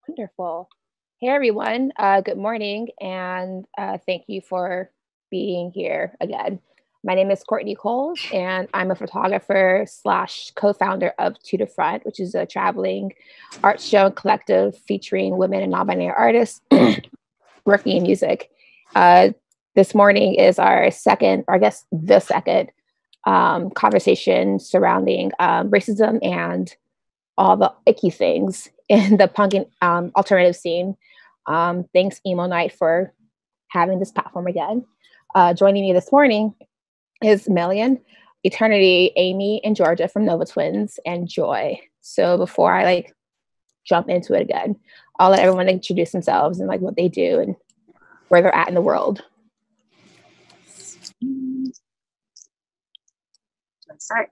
Wonderful. Hey, everyone. Good morning, and thank you for being here again. My name is Courtney Coles, and I'm a photographer slash co-founder of To the Front, which is a traveling art show and collective featuring women and non-binary artists working in music. Uh, this morning is our second, or I guess the second, conversation surrounding racism and all the icky things in the punk and alternative scene. Thanks, Emo Nite, for having this platform again. Joining me this morning is Melian, Eternity, Amy, and Georgia from Nova Twins, and Joi. So before I jump into it again, I'll let everyone introduce themselves and what they do and where they're at in the world. Let's start.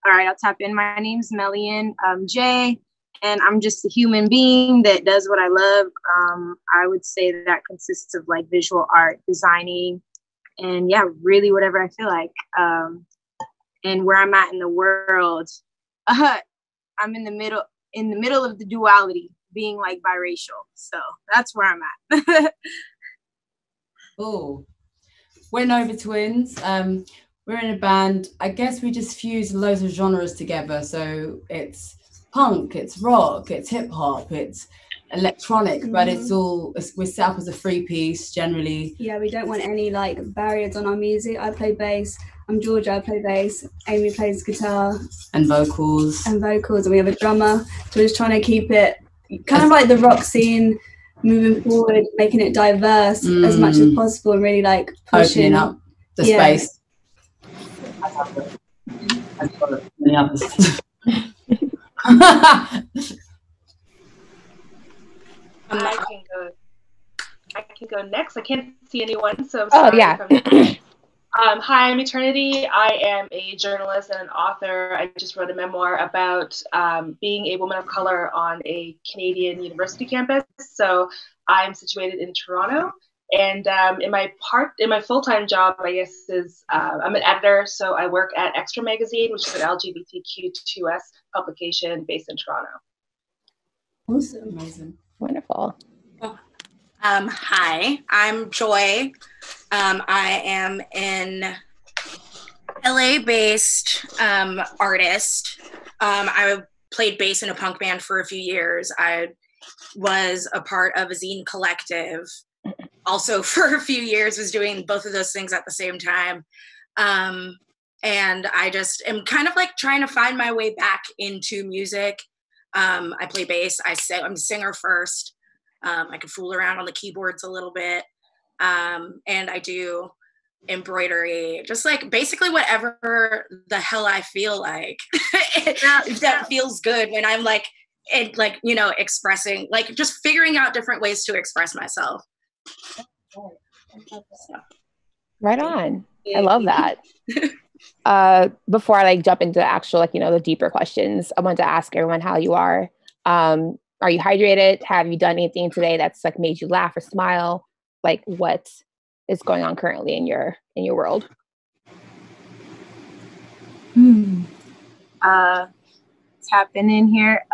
All right, I'll tap in. My name's Melian J, and I'm just a human being that does what I love. I would say that consists of visual art, designing, and yeah, really whatever I feel like. And where I'm at in the world, I'm in the middle of the duality, being biracial. So that's where I'm at. Oh, we're Nova Twins. We're in a band. I guess we just fuse loads of genres together. So it's punk, it's rock, it's hip hop, it's electronic, but we're set up as a three-piece generally. Yeah, we don't want any barriers on our music. I play bass. I'm Georgia, I play bass. Amy plays guitar. And vocals. And we have a drummer. So we're just trying to keep it kind of like the rock scene, moving forward, making it diverse as much as possible, and really pushing opening up the space. Many others. I can go next. I can't see anyone, so I'm sorry. Oh, yeah. Hi, I'm Eternity. I am a journalist and an author. I just wrote a memoir about being a woman of color on a Canadian university campus. So I'm situated in Toronto. And in my full-time job, I guess, is I'm an editor. So I work at Extra Magazine, which is an LGBTQ2S publication based in Toronto. Awesome. Amazing. Wonderful. Hi, I'm Joi. I am an LA-based artist. I played bass in a punk band for a few years. I was a part of a zine collective. Also, for a few years, was doing both of those things at the same time. And I just am kind of trying to find my way back into music. I play bass. I'm a singer first. I can fool around on the keyboards a little bit. And I do embroidery, just basically whatever the hell I feel like that feels good when I'm expressing, just figuring out different ways to express myself. Right on. I love that. Before I jump into the actual the deeper questions, I wanted to ask everyone how you are. Are you hydrated? Have you done anything today that's made you laugh or smile? What is going on currently in your world? Tapping in here.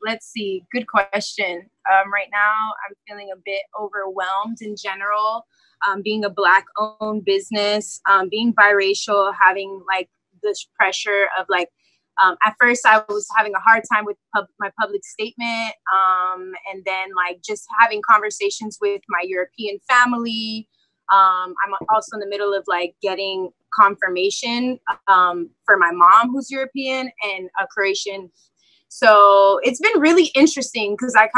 Let's see. Good question. Right now, I'm feeling a bit overwhelmed in general. Being a Black-owned business, being biracial, having this pressure of at first I was having a hard time with my public statement, and then just having conversations with my European family. I'm also in the middle of getting confirmation for my mom, who's European, and a Croatian. So it's been really interesting because I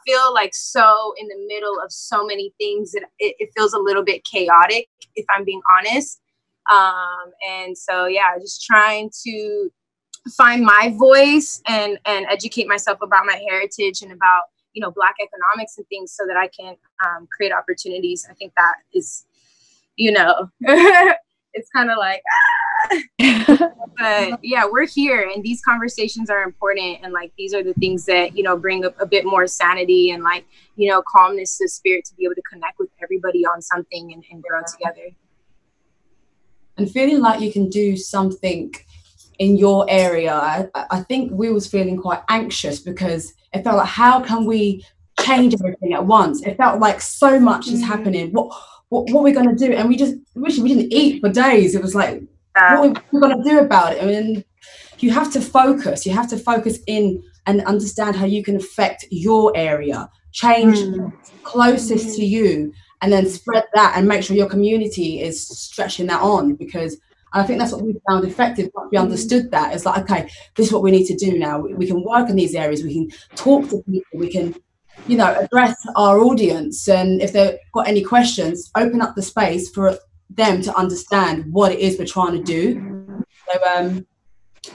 feel so in the middle of so many things that it feels a little bit chaotic, if I'm being honest. And so, yeah, just trying to find my voice and educate myself about my heritage and about, Black economics and things so that I can create opportunities. I think that is, it's kind of but yeah, we're here and these conversations are important. And these are the things that, bring a bit more sanity and calmness to the spirit to be able to connect with everybody on something and grow together. And feeling like you can do something in your area, I think we was feeling quite anxious because it felt like, how can we change everything at once? It felt like so much is happening. What are we going to do? And we didn't eat for days. It was like, what are we going to do about it? I mean, you have to focus. You have to focus in and understand how you can affect your area, change closest to you, and then spread that and make sure your community is stretching that on, because I think that's what we found effective. Once we understood that, it's like, okay, this is what we need to do now. We can work in these areas. We can talk to people. We can, you know, address our audience. And if they've got any questions, open up the space for them to understand what it is we're trying to do. So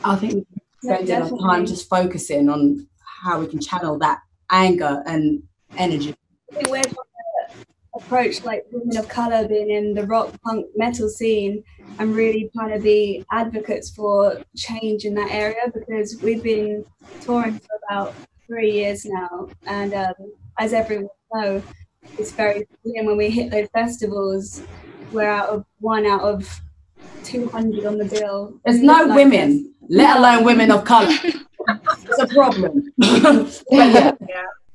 I think we spend a lot of time just focusing on how we can channel that anger and energy. I think we're trying to approach like women of colour being in the rock, punk, metal scene and really trying to be advocates for change in that area, because we've been touring for about 3 years now, and as everyone knows, it's very slim. When we hit those festivals, we're one out of 200 on the bill. There's no like women, let alone women of colour. It's a problem. Yeah.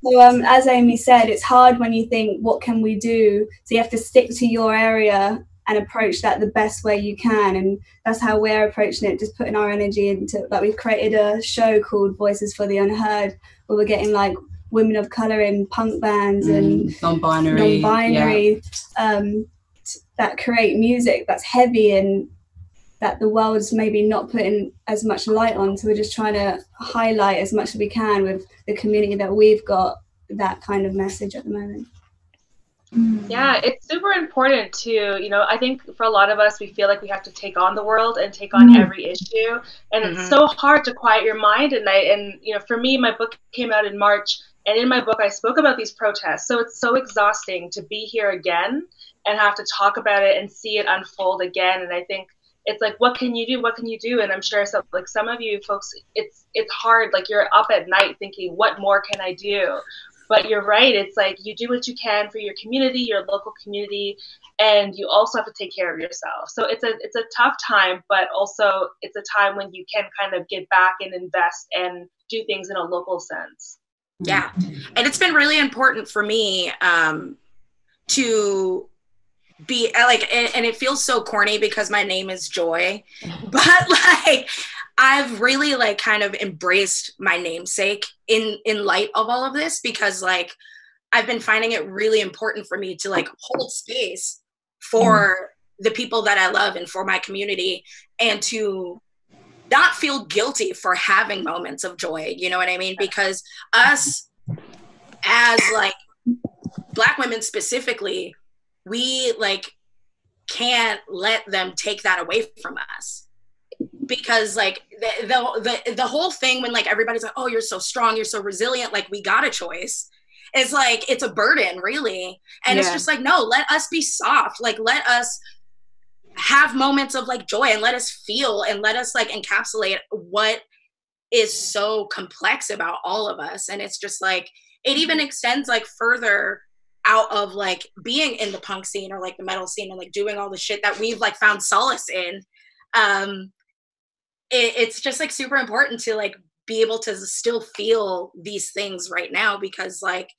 So as Amy said, it's hard when you think, what can we do? So you have to stick to your area and approach that the best way you can. And that's how we're approaching it, just putting our energy into, like, we've created a show called Voices for the Unheard, where we're getting like women of colour in punk bands and non-binary that create music that's heavy and that the world's maybe not putting as much light on. So we're just trying to highlight as much as we can with the community that we've got, that kind of message at the moment. Yeah, it's super important to, you know, I think for a lot of us, we feel like we have to take on the world and take on every issue. And it's so hard to quiet your mind at night. And, you know, for me, my book came out in March, and in my book, I spoke about these protests. So it's so exhausting to be here again and have to talk about it and see it unfold again. And I think it's like, what can you do? What can you do? And I'm sure some of you folks, it's hard. Like, you're up at night thinking, what more can I do? But you're right. It's like, you do what you can for your community, your local community, and you also have to take care of yourself. So it's a tough time, but also it's a time when you can kind of get back and invest and do things in a local sense. Yeah. And it's been really important for me to be like, and it feels so corny because my name is Joi, but like, I've really like kind of embraced my namesake in light of all of this, because like I've been finding it really important for me to like hold space for the people that I love and for my community, and to not feel guilty for having moments of joy. You know what I mean? Because us as like Black women specifically, we like can't let them take that away from us. Because like the whole thing, when like everybody's like, oh, you're so strong, you're so resilient, like we got a choice, it's like, it's a burden really. And it's just like, no, let us be soft. Like, let us have moments of like joy, and let us feel, and let us like encapsulate what is so complex about all of us. And it's just like, it even extends like further out of like being in the punk scene or like the metal scene and like doing all the shit that we've like found solace in. It's just like super important to like be able to still feel these things right now, because like,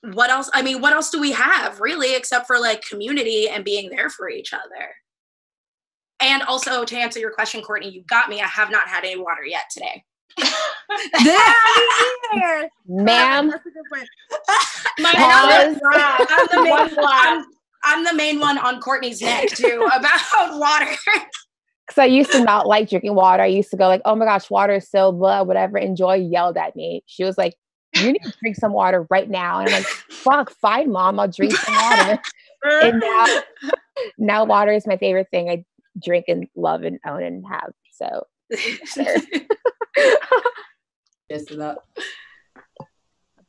what else do we have really, except for like community and being there for each other? And also, to answer your question, Courtney, you got me. I have not had any water yet today. Ma'am. That's a good point. I'm the main one on Courtney's neck too about water. Because I used to not like drinking water. I used to go like, oh my gosh, water is so blah, whatever. And Joi yelled at me. She was like, you need to drink some water right now. And I'm like, fuck, fine, Mom, I'll drink some water. And now water is my favorite thing. I drink and love and own and have. So just that.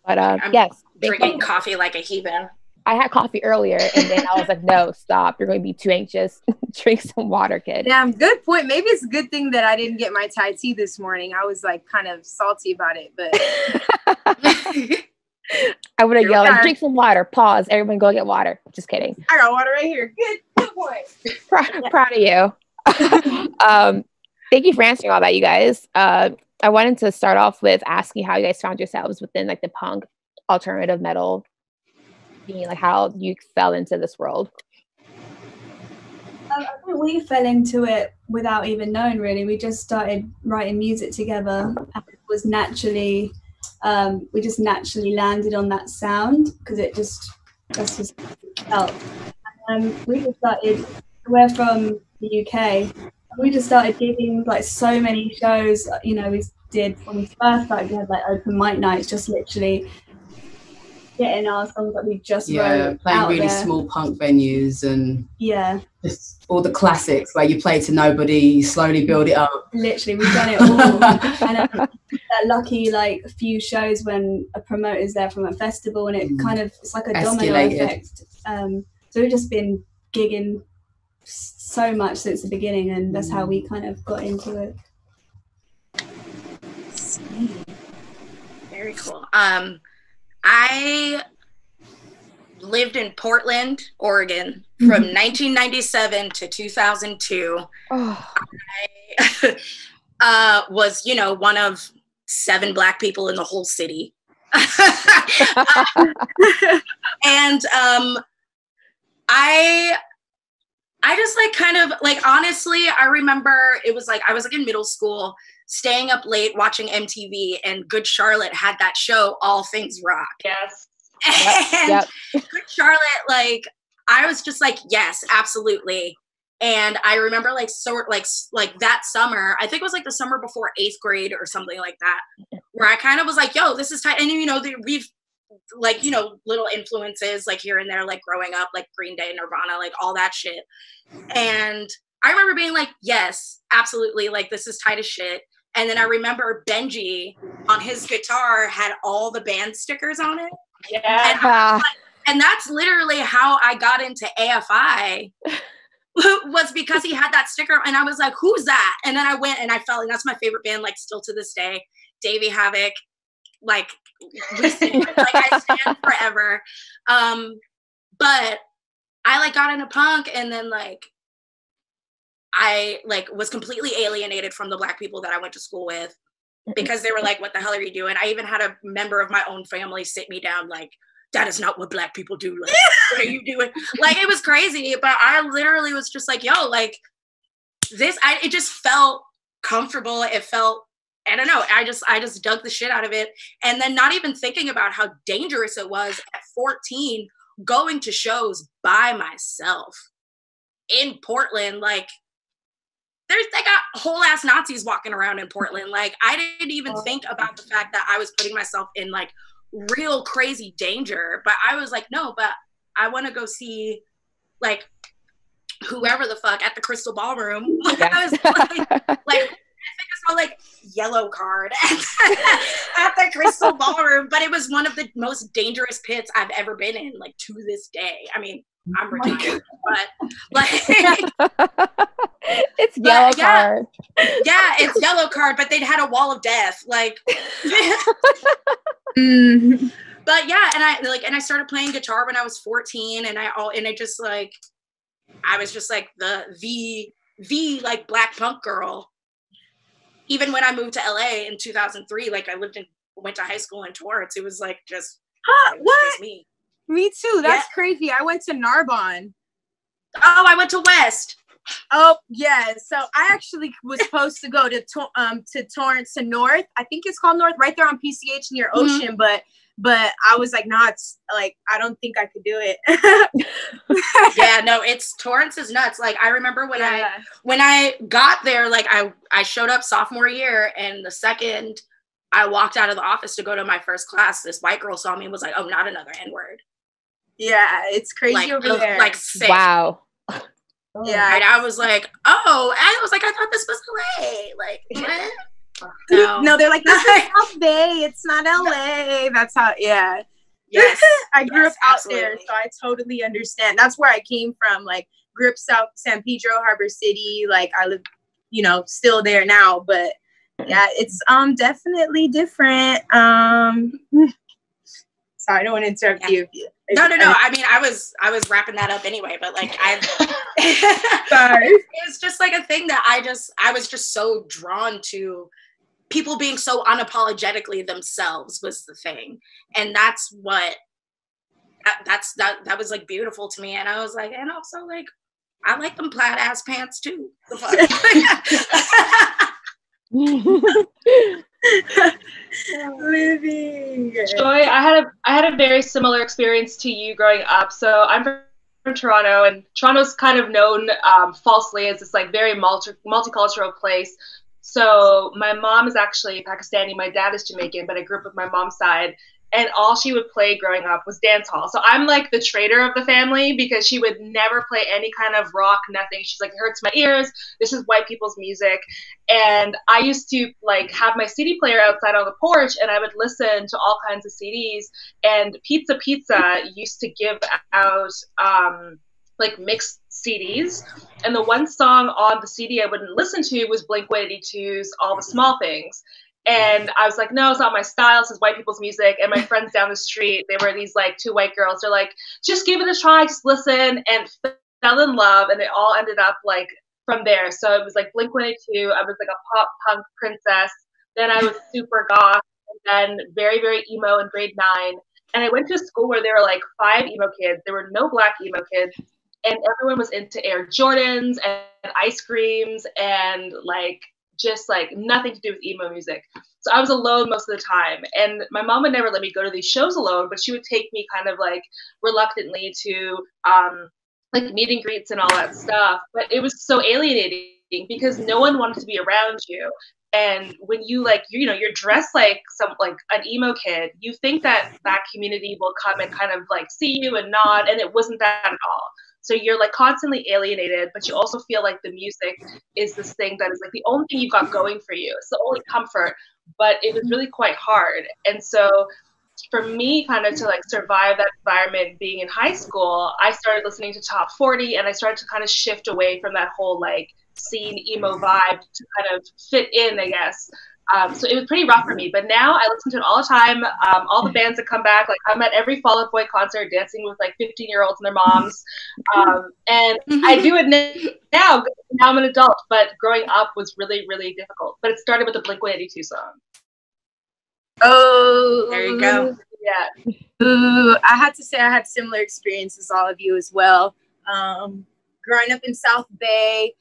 But yes, drinking coffee like a heathen. I had coffee earlier, and then I was like, no, stop. You're going to be too anxious. Drink some water, kid. Yeah, good point. Maybe it's a good thing that I didn't get my Thai tea this morning. I was like kind of salty about it, but I would have yelled, like, drink some water. Pause. Everyone go get water. Just kidding. I got water right here. Good point. Proud of you. Thank you for answering all that, you guys. I wanted to start off with asking how you guys found yourselves within like the punk alternative metal scene, like how you fell into this world. I think we fell into it without even knowing, really. We just started writing music together, and it was naturally, we just naturally landed on that sound because that's just how it felt. We just started, we're from the UK, and we just started gigging like so many shows. You know, we did, when we first started, we had like open mic nights, just literally getting our songs that we just wrote playing out really there. small punk venues and just all the classics where you play to nobody, you slowly build it up. Literally, we've done it all. And that lucky like few shows when a promoter's there from a festival, and it kind of, it's like a domino effect. So we've just been gigging so much since the beginning, and that's how we kind of got into it. Very cool. I lived in Portland, Oregon from 1997 to 2002. I was, you know, one of 7 Black people in the whole city. And I just like kind of like, honestly, I remember it was like I was like in middle school, staying up late watching MTV, and Good Charlotte had that show, All Things Rock. Yes. And Good Charlotte, like, I was just like, yes, absolutely. And I remember like that summer, I think it was like the summer before 8th grade or something like that, where I kind of was like, yo, this is tight. And you know, we've like, you know, little influences like here and there, like growing up, like Green Day, Nirvana, like all that shit. And I remember being like, yes, absolutely, like this is tight as shit. And then I remember Benji on his guitar had all the band stickers on it. Yeah. And that's literally how I got into AFI, was because he had that sticker. And I was like, who's that? And then I went and I felt, and that's my favorite band, like still to this day, Davey Havoc, like, like I stand forever. But I like got into punk, and then like I like was completely alienated from the Black people that I went to school with, because they were like, what the hell are you doing? I even had a member of my own family sit me down like, that is not what Black people do. Like, what are you doing? Like, it was crazy. But I literally was just like, yo, like this, it just felt comfortable. It felt, I don't know, I just dug the shit out of it. And then not even thinking about how dangerous it was at 14, going to shows by myself in Portland. Like, they got whole ass Nazis walking around in Portland. Like, I didn't even think about the fact that I was putting myself in like real crazy danger. But I was like, no, but I want to go see like whoever the fuck at the Crystal Ballroom. I was like I think I saw like Yellow Card at the Crystal Ballroom, but it was one of the most dangerous pits I've ever been in, like to this day. I mean, I'm retired, but like it's Yellow Card. Yeah, it's Yellow Card, but they'd had a wall of death, like. But yeah, and I started playing guitar when I was 14, and I just like, I was just like the like Black punk girl. Even when I moved to LA in 2003, like I went to high school in Torrance. It was like just what? Me too. That's crazy. I went to Narbonne. Oh, I went to West. Oh yeah. So I actually was supposed to go to Torrance to North. I think it's called North, right there on PCH near Ocean. But I was like, no, it's like, I don't think I could do it. Yeah, no, Torrance is nuts. Like, I remember when I got there, like I showed up sophomore year, and the second I walked out of the office to go to my first class, this white girl saw me and was like, oh, not another N-word. Yeah, it's crazy like, over there. Like, sick. Wow. Yeah. And I was like, oh, and I was like, I thought this was LA. Like, what? No, they're like, this is South Bay. It's not LA. That's how, yeah. Yes. I grew up out absolutely. there, so I totally understand. That's where I came from. Like, grew up San Pedro, Harbor City. Like, I live, you know, still there now. But yeah, it's definitely different. Sorry, I don't want to interrupt you. No. I mean, I was wrapping that up anyway, but like Sorry. It was just like a thing that I was just so drawn to. People being so unapologetically themselves was the thing. And that's what, that was like beautiful to me. And I was like, and also like, I like them plaid ass pants too. The fuck? Living. Joi, I had a very similar experience to you growing up. So I'm from Toronto, and Toronto's kind of known falsely as this like very multicultural place. So my mom is actually Pakistani, my dad is Jamaican, but I grew up with my mom's side. And all she would play growing up was dance hall. So I'm like the traitor of the family because she would never play any kind of rock, nothing. She's like, it hurts my ears. This is white people's music. And I used to like have my CD player outside on the porch, and I would listen to all kinds of CDs. And Pizza used to give out like mixed CDs. And the one song on the CD I wouldn't listen to was Blink-182's All the Small Things. And I was like, no, it's not my style. This is white people's music. And my friends down the street, they were these like two white girls. They're like, just give it a try, just listen, and fell in love. And it all ended up like from there. So it was like Blink-182. I was like a pop punk princess. Then I was super goth, and then very, very emo in grade 9. And I went to a school where there were like 5 emo kids. There were no black emo kids. And everyone was into Air Jordans and ice creams and like just like nothing to do with emo music. So I was alone most of the time. And my mom would never let me go to these shows alone, but she would take me kind of like reluctantly to like meet and greets and all that stuff. But it was so alienating because no one wanted to be around you. And when you like, you know, you're dressed like an emo kid, you think that that community will come and kind of like see you and nod, and it wasn't that at all. So you're like constantly alienated, but you also feel like the music is this thing that is like the only thing you've got going for you. It's the only comfort, but it was really quite hard. And so for me kind of to like survive that environment being in high school, I started listening to Top 40, and I started to kind of shift away from that whole like scene emo vibe to kind of fit in, I guess. So it was pretty rough for me, but now I listen to it all the time. All the bands that come back, like I'm at every Fall Out Boy concert dancing with like 15-year-olds and their moms. And I do it now. Now I'm an adult, but growing up was really, really difficult. But it started with the Blink-182 song. Oh, there you go. Yeah. Ooh, I had to say I had similar experiences, all of you as well. Growing up in South Bay,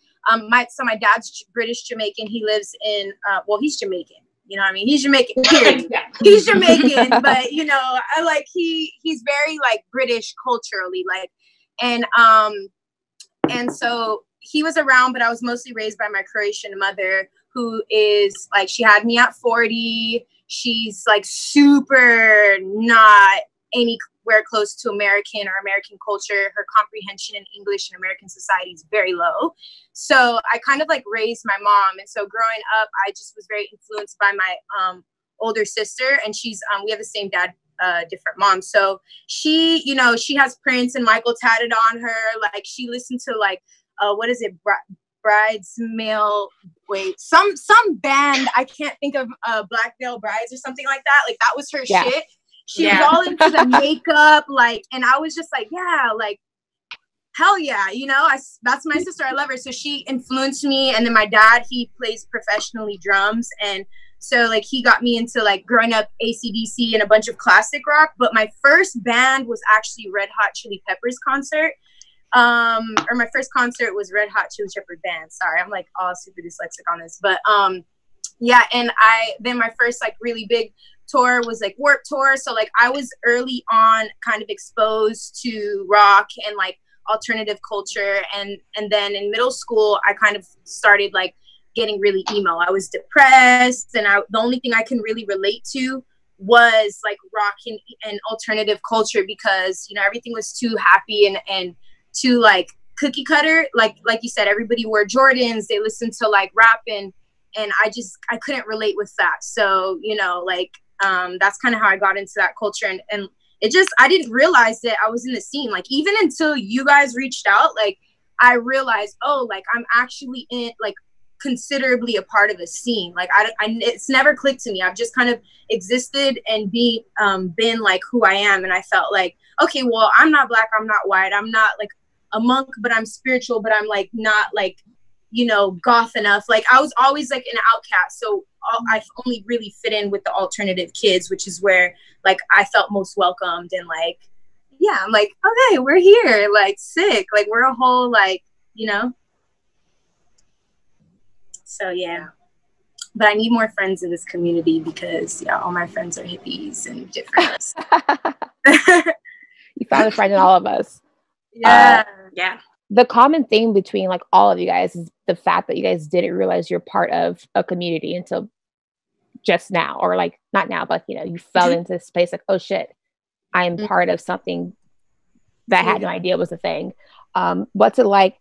my dad's British Jamaican. He lives in he's Jamaican. You know what I mean? He's Jamaican. Period. Yeah. He's Jamaican, but you know, I like he's very like British culturally, like, and so he was around, but I was mostly raised by my Croatian mother, who is like, she had me at 40. She's like super not anywhere close to American or American culture. Her comprehension in English and American society is very low. So I kind of like raised my mom. And so growing up, I just was very influenced by my older sister, and she's, we have the same dad, different mom. So she, you know, she has Prince and Michael tatted on her. Like she listened to like, what is it? Some band, I can't think of, Black Veil Brides or something like that. Like that was her shit. She was all into the makeup, like, and I was just like, yeah, like, hell yeah, you know, that's my sister. I love her. So she influenced me. And then my dad, he plays professionally drums. And so like, he got me into like growing up AC/DC and a bunch of classic rock. But my first band was actually Red Hot Chili Peppers concert. Or my first concert was Red Hot Chili Peppers band. Sorry, I'm like all super dyslexic on this. But yeah, and then my first like really big tour was like Warped Tour. So like I was early on kind of exposed to rock and like alternative culture, and then in middle school I kind of started like getting really emo. I was depressed, and the only thing I can really relate to was like rock and alternative culture, because you know everything was too happy and too like cookie cutter. Like you said, everybody wore Jordans, they listened to like rap, and I couldn't relate with that. So you know, like that's kind of how I got into that culture, and it just, I didn't realize that I was in the scene. Like even until you guys reached out, like I realized, oh, like I'm actually in like considerably a part of a scene. Like I it's never clicked to me. I've just kind of existed and been like who I am. And I felt like, okay, well, I'm not black, I'm not white, I'm not like a monk, but I'm spiritual, but I'm like not like, you know, goth enough. Like I was always like an outcast. So I only really fit in with the alternative kids, which is where like I felt most welcomed. And like, yeah, I'm like, okay, we're here, like sick. Like we're a whole, like, you know? So yeah. But I need more friends in this community because yeah, all my friends are hippies and different. You found a friend in all of us. Yeah. Yeah. The common thing between like all of you guys is the fact that you guys didn't realize you're part of a community until just now, or like not now, but you know, you fell into this place like, oh shit, I am part of something that I had no idea was a thing. What's it like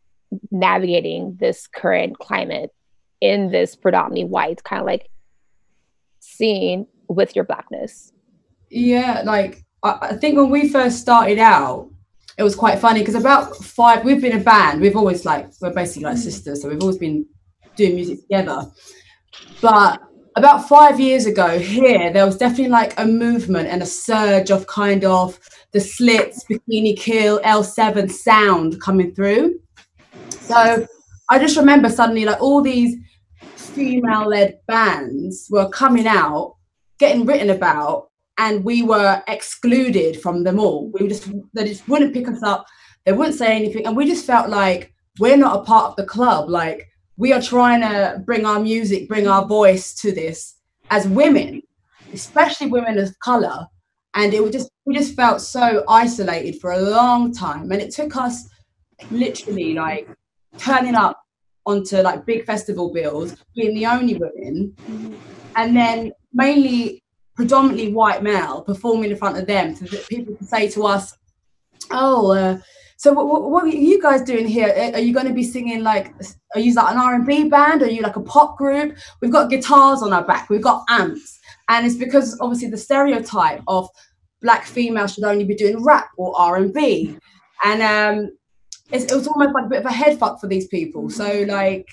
navigating this current climate in this predominantly white kind of like scene with your Blackness? Yeah, like I think when we first started out, it was quite funny because we've been a band. We've always we're basically like sisters, so we've always been doing music together. But about 5 years ago here, there was definitely like a movement and a surge of kind of the Slits, Bikini Kill, L7 sound coming through. So I just remember suddenly like all these female-led bands were coming out, getting written about, and we were excluded from them all. They just wouldn't pick us up. They wouldn't say anything. And we just felt like we're not a part of the club. Like we are trying to bring our music, bring our voice to this as women, especially women of color. And we just felt so isolated for a long time. And it took us literally like turning up onto like big festival bills, being the only women, and then predominantly white male performing in front of them, so that people can say to us, so what are you guys doing here? Are you going to be singing like, are you like an R&B band? Are you like a pop group? We've got guitars on our back, we've got amps. And it's because obviously the stereotype of Black females should only be doing rap or R&B. And it was almost like a bit of a head fuck for these people. So like,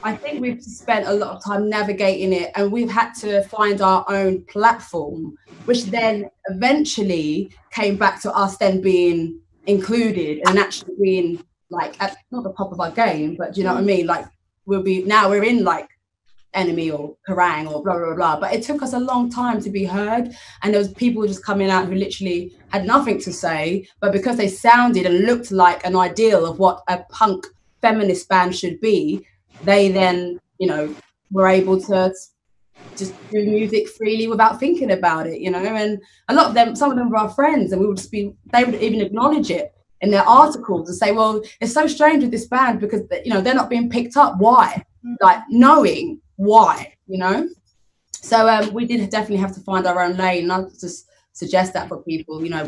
I think we've spent a lot of time navigating it, and we've had to find our own platform, which then eventually came back to us then being included and actually being like at not the top of our game, but do you know what I mean? Like we're in like Enemy or Kerrang or blah blah blah. But it took us a long time to be heard, and there was people just coming out who literally had nothing to say, but because they sounded and looked like an ideal of what a punk feminist band should be, they then, you know, were able to just do music freely without thinking about it, you know. And a lot of them, some of them were our friends, and they would even acknowledge it in their articles and say, well, it's so strange with this band because, you know, they're not being picked up. Why? Like knowing why, you know. So we did definitely have to find our own lane, and I just suggest that for people, you know,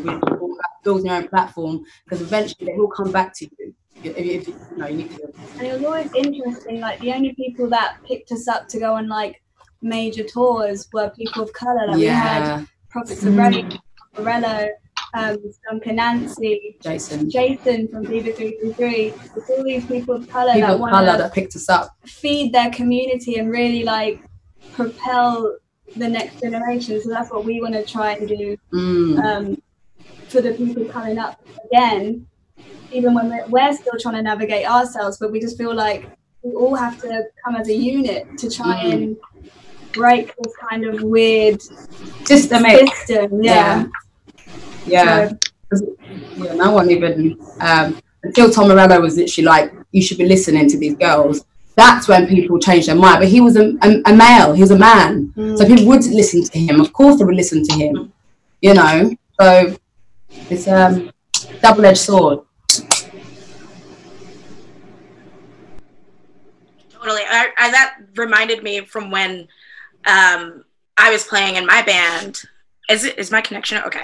building your own platform, because eventually they will come back to you. If you know, you need to. And it was always interesting, like the only people that picked us up to go on like major tours were people of colour. Like we had Prophets of Rage, Morello, Duncan Nancy, Jason from Diva 333. It's all these people of colour that picked us up, feed their community and really like propel the next generation. So that's what we want to try and do for the people coming up again. Even when we're still trying to navigate ourselves, but we just feel like we all have to come as a unit to try and break this kind of weird system. Yeah. So, no one even until Tom Morello was literally like, you should be listening to these girls. That's when people changed their mind. But he was a male, he was a man, so people would listen to him. Of course they would listen to him, you know. So it's double-edged sword. Totally. That reminded me from when I was playing in my band. Is my connection okay?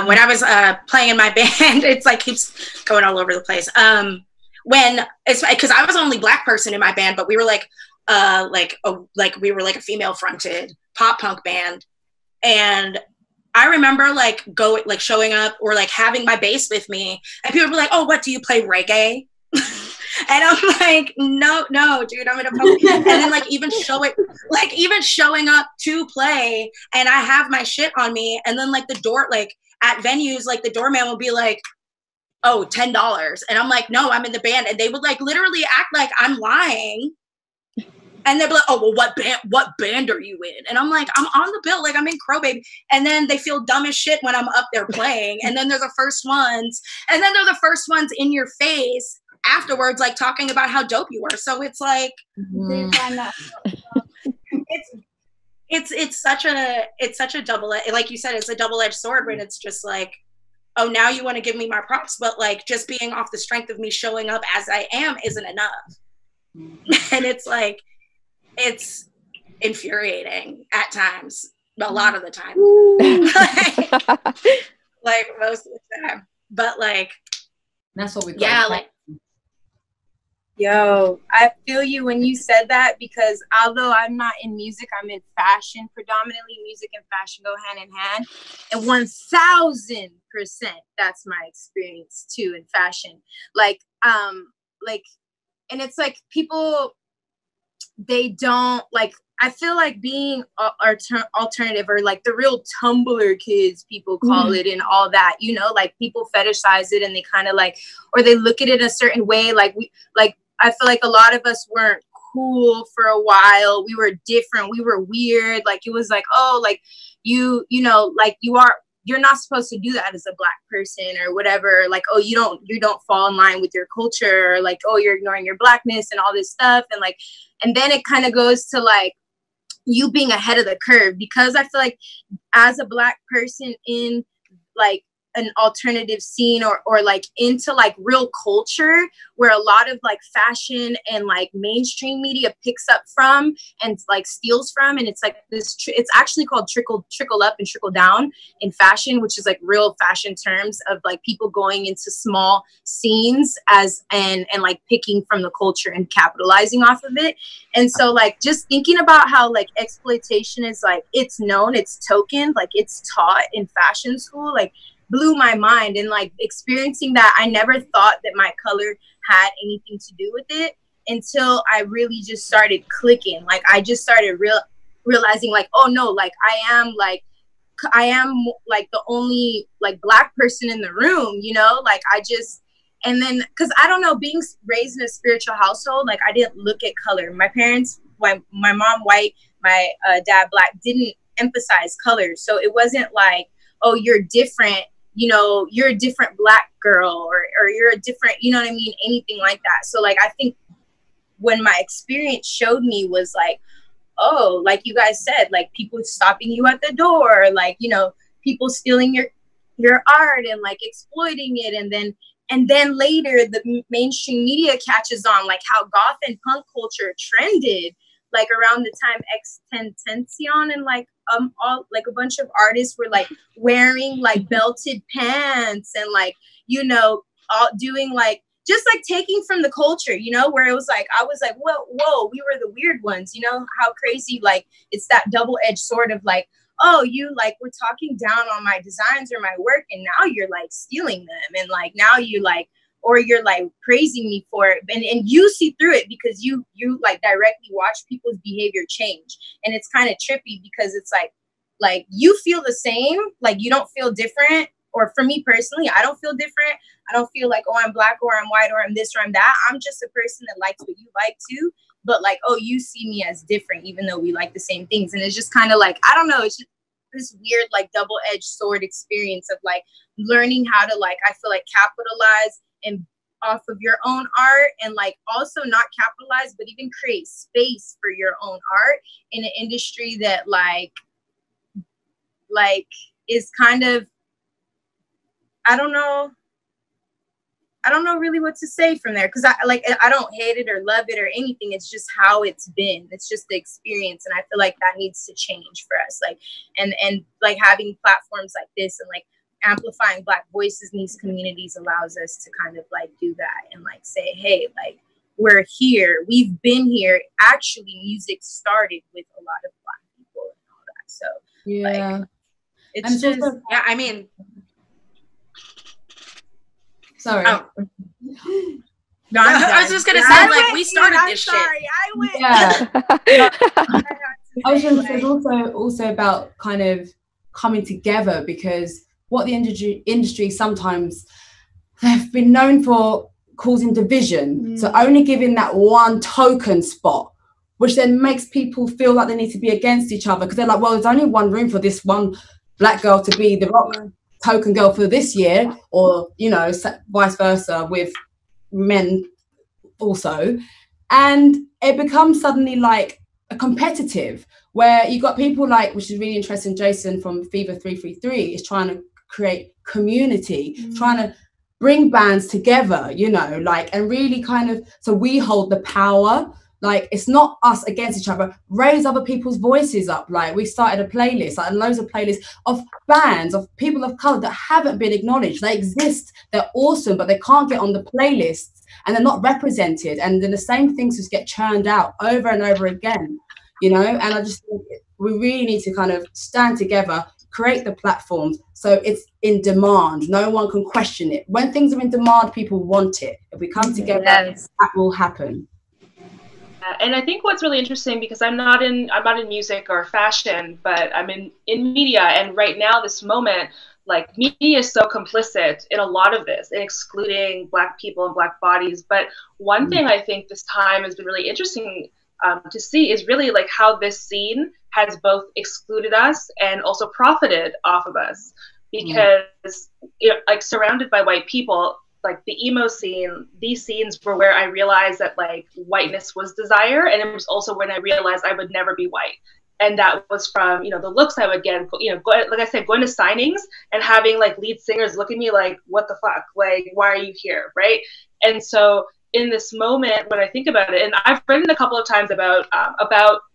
When I was playing in my band, it's like keeps going all over the place. When it's because I was the only Black person in my band, but we were we were like a female fronted pop punk band, and I remember showing up or like having my bass with me, and people were like, "Oh, what do you play, reggae?" And I'm like, no, dude, I'm in a punk. And then even showing up to play, and I have my shit on me, and then the door, at venues, the doorman will be like, oh, $10. And I'm like, no, I'm in the band. And they would like literally act like I'm lying. And they'd be like, oh, well, what band are you in? And I'm like, I'm on the bill. Like, I'm in Crow Baby. And then they feel dumb as shit when I'm up there playing. And then they're the first ones. And then they're the first ones in your face afterwards, like talking about how dope you were. So it's like, it's such a double, like you said, it's a double-edged sword when it's just like, oh, now you want to give me my props, but like just being off the strength of me showing up as I am isn't enough. And it's like, it's infuriating at times, a lot of the time. like most of the time. But like, that's what we got. Yeah, like, yo, I feel you when you said that, because although I'm not in music, I'm in fashion predominantly. Music and fashion go hand in hand, and 1000% that's my experience too in fashion. Like, and it's like people, they don't like, I feel like being alternative, or like the real Tumblr kids, people call it, and all that, you know, like people fetishize it, and they kind of like, or they look at it a certain way. Like I feel like a lot of us weren't cool for a while. We were different. We were weird. Like it was like, oh, like you know, like you're not supposed to do that as a Black person or whatever. Like, oh, you don't fall in line with your culture, or like, oh, you're ignoring your Blackness and all this stuff. And like, and then it kind of goes to like you being ahead of the curve, because I feel like as a Black person in like an alternative scene, or like into like real culture, where a lot of like fashion and like mainstream media picks up from and like steals from, and it's like this it's actually called trickle up and trickle down in fashion, which is like real fashion terms of like people going into small scenes as and like picking from the culture and capitalizing off of it. And so like just thinking about how like exploitation is like, it's known, it's tokened, like it's taught in fashion school, like blew my mind. And like experiencing that, I never thought that my color had anything to do with it until I really just started clicking. Like I just started realizing like, oh no, like I am like the only like Black person in the room, you know, like I just, and then because I don't know, being raised in a spiritual household, like I didn't look at color. My parents, my mom white, my dad Black, didn't emphasize color. So it wasn't like, oh, you're different, you know, you're a different Black girl, or you're a different, you know what I mean? Anything like that. So like, I think when my experience showed me was like, oh, like you guys said, like people stopping you at the door, like, you know, people stealing your art and like exploiting it. And then later the mainstream media catches on, like how goth and punk culture trended, like around the time XXXTentacion and like all like a bunch of artists were like wearing like belted pants and like, you know, all doing like just like taking from the culture, you know, where it was like, I was like, whoa, we were the weird ones, you know, how crazy, like it's that double-edged sword of like, oh, you like we're talking down on my designs or my work, and now you're like stealing them, and like now you like, or you're like praising me for it, and you see through it because you like directly watch people's behavior change. And it's kind of trippy because it's like you feel the same, like you don't feel different. Or for me personally, I don't feel different. I don't feel like, oh, I'm Black or I'm white or I'm this or I'm that. I'm just a person that likes what you like too. But like, oh, you see me as different, even though we like the same things. And it's just kind of like, I don't know, it's just this weird like double-edged sword experience of like learning how to like, I feel like capitalize and off of your own art, and like also not capitalize, but even create space for your own art in an industry that like is kind of, I don't know really what to say from there, because I don't hate it or love it or anything. It's just how it's been. It's just the experience, and I feel like that needs to change for us. Like and like having platforms like this and like amplifying Black voices in these communities allows us to kind of like do that and like say, hey, like we're here, we've been here. Actually, music started with a lot of Black people and all that. So yeah, like, it's just also, yeah, I mean. Sorry. Oh. No, I was just gonna say, like, we started this shit. I went. Yeah. I was gonna say it's also about kind of coming together, because what the industry sometimes they've been known for causing division. So only giving that one token spot, which then makes people feel like they need to be against each other, because they're like, well, there's only one room for this one black girl to be the rock token girl for this year, or, you know, vice versa with men also. And it becomes suddenly like a competitive, where you got people like, which is really interesting, Jason from Fever 333 is trying to create community, trying to bring bands together, you know, like, and really kind of, so we hold the power. Like, it's not us against each other. Raise other people's voices up. Like, we started a playlist, like loads of playlists of bands, of people of color that haven't been acknowledged. They exist, they're awesome, but they can't get on the playlists and they're not represented. And then the same things just get churned out over and over again, you know? And I just think we really need to kind of stand together, create the platforms so it's in demand. No one can question it. When things are in demand, people want it. If we come together, that will happen. And I think what's really interesting, because I'm not in music or fashion, but I'm in media, and right now, this moment, like, media is so complicit in a lot of this, in excluding Black people and Black bodies. But one thing I think this time has been really interesting to see is really like how this scene has both excluded us and also profited off of us, because like, surrounded by white people, like the emo scene, these scenes were where I realized that like whiteness was desire. And it was also when I realized I would never be white. And that was from, you know, the looks I would get, you know, like I said, going to signings and having like lead singers look at me like, what the fuck? Like, why are you here? Right. And so in this moment, when I think about it, and I've written a couple of times about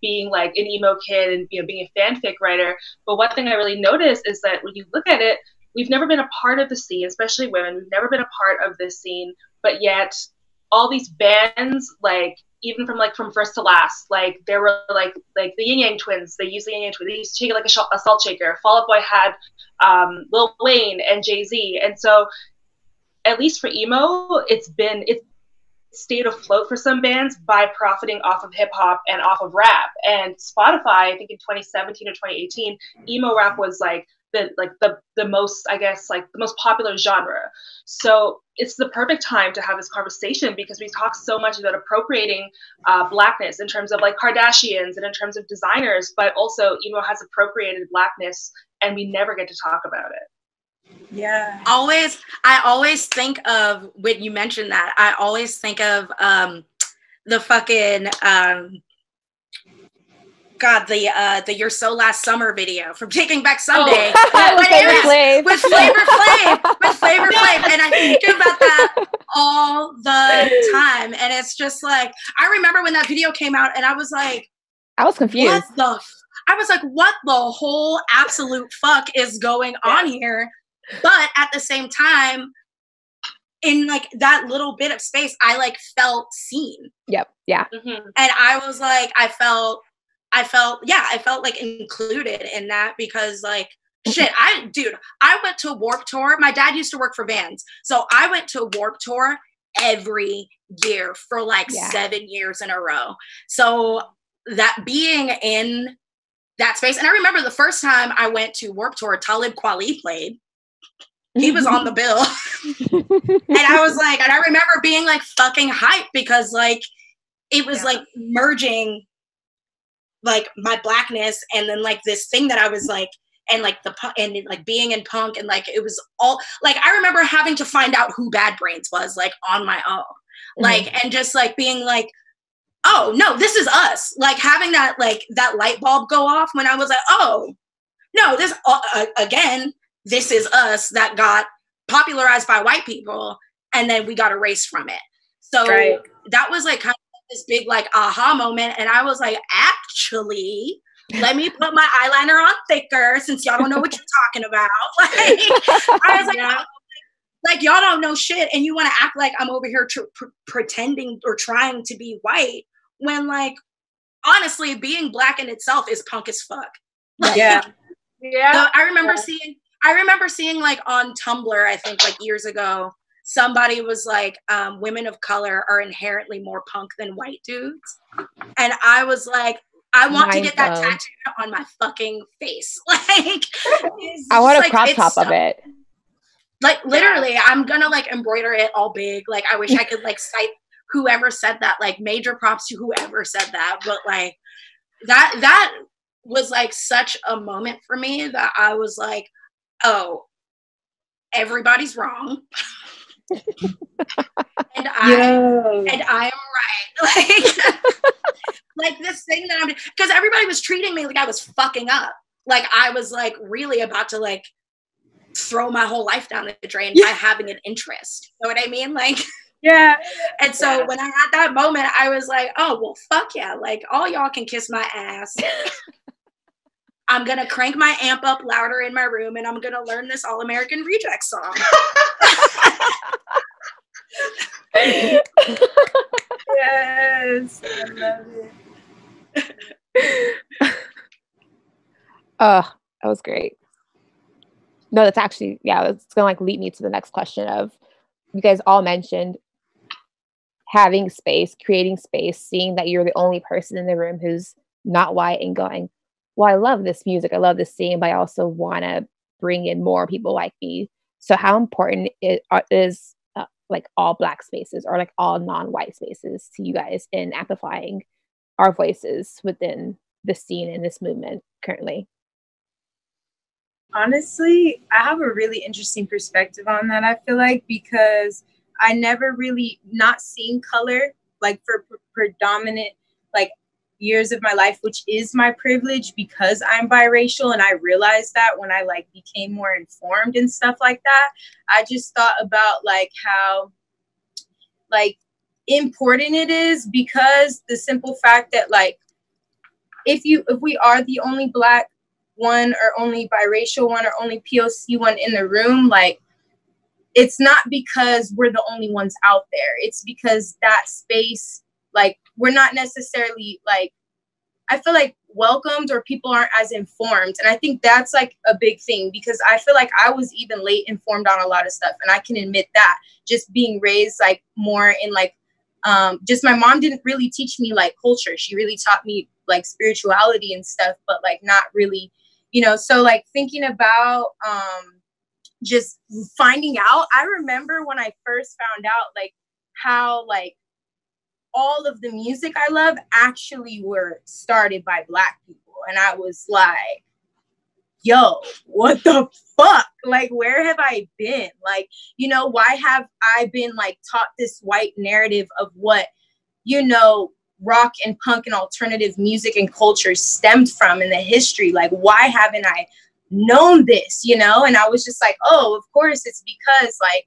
being like an emo kid and, you know, being a fanfic writer. But one thing I really noticed is that when you look at it, we've never been a part of the scene, especially women. We've never been a part of this scene, but yet all these bands, like even from first to last, like there were like the Yin Yang Twins. They used the Yin Yang Twins. They used to shake it like a salt shaker. Fall Out Boy had Lil Wayne and Jay-Z, and so at least for emo, it's stayed afloat for some bands by profiting off of hip hop and off of rap. And Spotify, I think in 2017 or 2018, emo rap was like the most, I guess, like the most popular genre. So it's the perfect time to have this conversation, because we talk so much about appropriating Blackness in terms of like Kardashians and in terms of designers, but also emo has appropriated Blackness and we never get to talk about it. Yeah. I always think of, when you mentioned that, I always think of the fucking the You're So Last Summer video from Taking Back Sunday. With Flavor Flav. And I think about that all the time. And it's just like, I remember when that video came out and I was like, I was confused. I was like, what the whole absolute fuck is going on here? But at the same time, in like that little bit of space, I like felt seen. Yep. Yeah. Mm-hmm. And I was like, I felt like included in that, because like, shit, I went to Warped Tour. My dad used to work for Vans. So I went to Warped Tour every year for like 7 years in a row. So that being in that space, and I remember the first time I went to Warped Tour, Talib Kweli played. He was on the bill. And I was like, and I remember being like fucking hyped, because like, it was like merging like my Blackness and then like this thing that I was like, and like and like being in punk, and like it was all like, I remember having to find out who Bad Brains was like on my own, like, and just like being like, oh no, this is us, like having that like that light bulb go off when I was like, oh no, this again, this is us that got popularized by white people and then we got erased from it. So that was like kind of this big like aha moment, and I was like, actually, let me put my eyeliner on thicker since y'all don't know what you're talking about. Like, I was like, like y'all don't know shit, and you want to act like I'm over here pretending or trying to be white, when like honestly, being Black in itself is punk as fuck. Like, so I remember seeing like on Tumblr, I think like years ago, somebody was like, women of color are inherently more punk than white dudes. And I was like, I want to get that tattooed on my fucking face. Like, I want a crop top of it. Like literally, I'm gonna like embroider it all big. Like I wish I could like cite whoever said that. Like major props to whoever said that. But like that was like such a moment for me that I was like, oh, everybody's wrong. and I am right. Like this thing that I'm, because everybody was treating me like I was fucking up. Like I was like really about to like throw my whole life down the drain by having an interest. You know what I mean? Like, yeah. And so when I had that moment, I was like, oh, well, fuck yeah. Like all y'all can kiss my ass. I'm going to crank my amp up louder in my room and I'm going to learn this All American Reject song. Yes. I love it. Oh, that was great. No, that's actually, it's gonna like lead me to the next question of, you guys all mentioned having space, creating space, seeing that you're the only person in the room who's not white and going, well, I love this music, I love this scene, but I also want to bring in more people like me. So how important is like all Black spaces or like all non-white spaces to you guys in amplifying our voices within the scene in this movement currently? Honestly, I have a really interesting perspective on that, I feel like, because I never really not seen color like for predominant like years of my life, which is my privilege because I'm biracial. And I realized that when I like became more informed and stuff like that. I just thought about like how like important it is, because the simple fact that like if we are the only Black one or only biracial one or only POC one in the room, like it's not because we're the only ones out there. It's because that space, like we're not necessarily like, I feel like welcomed, or people aren't as informed. And I think that's like a big thing, because I feel like I was even late informed on a lot of stuff. And I can admit that, just being raised like more in like, just my mom didn't really teach me like culture. She really taught me like spirituality and stuff, but like not really, you know. So like thinking about just finding out, I remember when I first found out like how like all of the music I love actually were started by Black people. And I was like, yo, what the fuck? Like, where have I been? Like, you know, why have I been like taught this white narrative of what, you know, rock and punk and alternative music and culture stemmed from in the history? Like, why haven't I known this, you know? And I was just like, oh, of course it's because like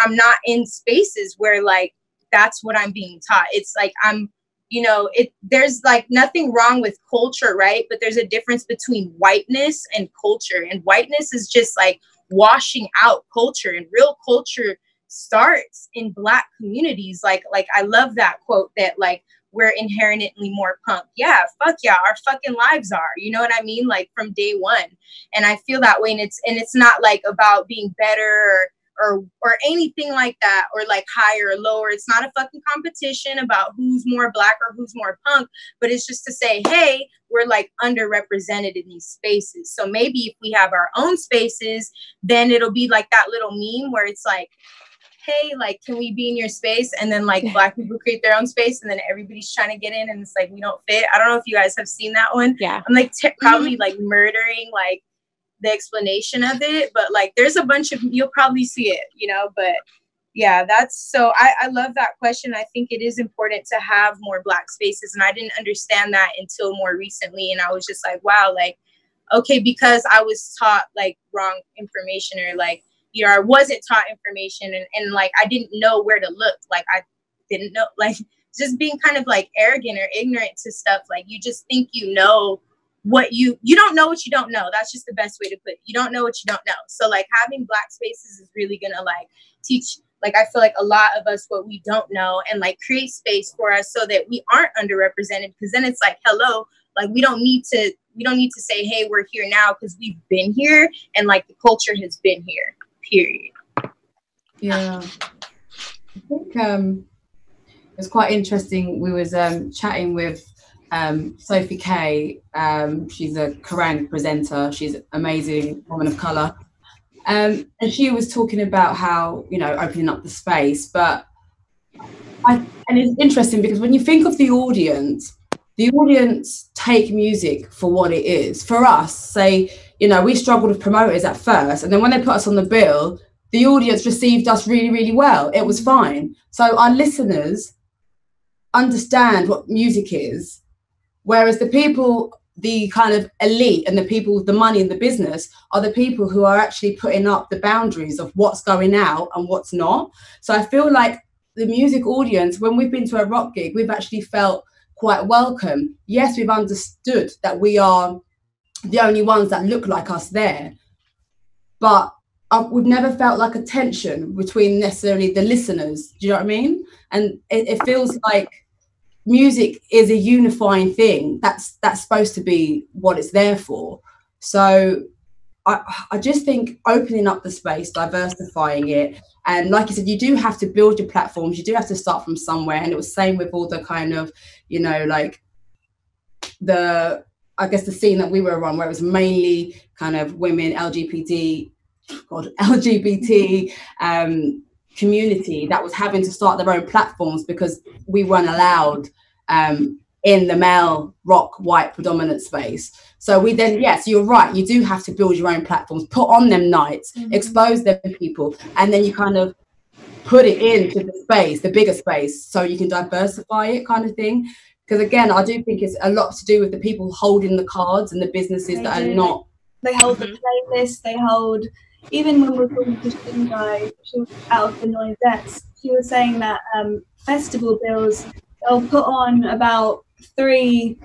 I'm not in spaces where like that's what I'm being taught. It's like I'm, you know, there's like nothing wrong with culture, right? But there's a difference between whiteness and culture. And whiteness is just like washing out culture, and real culture starts in Black communities. Like I love that quote that like we're inherently more punk. Yeah, fuck yeah, our fucking lives are. You know what I mean? Like from day one. And I feel that way. And it's not like about being better or anything like that, or like higher or lower. It's not a fucking competition about who's more Black or who's more punk, but it's just to say, hey, we're like underrepresented in these spaces. So maybe if we have our own spaces, then it'll be like that little meme where it's like, hey, like, can we be in your space? And then like Black people create their own space, and then everybody's trying to get in, and it's like, we don't fit. I don't know if you guys have seen that one. Yeah. I'm like probably like murdering like the explanation of it, but like there's a bunch of, you'll probably see it, you know. But yeah, that's so I love that question. I think it is important to have more Black spaces, and I didn't understand that until more recently. And I was just like, wow, like, okay, because I was taught like wrong information, or like, you know, I wasn't taught information, and like I didn't know where to look. Like I didn't know, like just being kind of like arrogant or ignorant to stuff. Like you just think you know what you don't know what you don't know. That's just the best way to put it. You don't know what you don't know. So like having Black spaces is really gonna like teach, like I feel like a lot of us what we don't know, and like create space for us so that we aren't underrepresented. Because then it's like, hello, like we don't need to say, hey, we're here now, because we've been here, and like the culture has been here, period. Yeah, I think it's quite interesting. We was chatting with Sophie K. She's a Kerrang presenter. She's an amazing woman of color. And she was talking about how, you know, opening up the space, but and it's interesting because when you think of the audience take music for what it is. For us, say, you know, we struggled with promoters at first, and then when they put us on the bill, the audience received us really, really well. It was fine. So our listeners understand what music is, whereas the people, the kind of elite and the people with the money in the business are the people who are actually putting up the boundaries of what's going out and what's not. So I feel like the music audience, when we've been to a rock gig, we've actually felt quite welcome. Yes, we've understood that we are the only ones that look like us there, but we've never felt like a tension between necessarily the listeners. Do you know what I mean? And it feels like music is a unifying thing. That's supposed to be what it's there for. So I just think opening up the space, diversifying it, and like you said, you do have to build your platforms. You do have to start from somewhere. And it was same with all the kind of, you know, like the scene that we were on, where it was mainly kind of women, LGBT community that was having to start their own platforms because we weren't allowed in the male rock white predominant space. So we then, yes, you're right, you do have to build your own platforms, put on them nights, expose them people, and then you kind of put it into the space, the bigger space, so you can diversify it, kind of thing. Because again, I do think it's a lot to do with the people holding the cards and the businesses that are not. They hold the playlist, they hold, even when we're talking to Shingai, she was out of the Noisettes, she was saying that festival bills, they'll put on about 3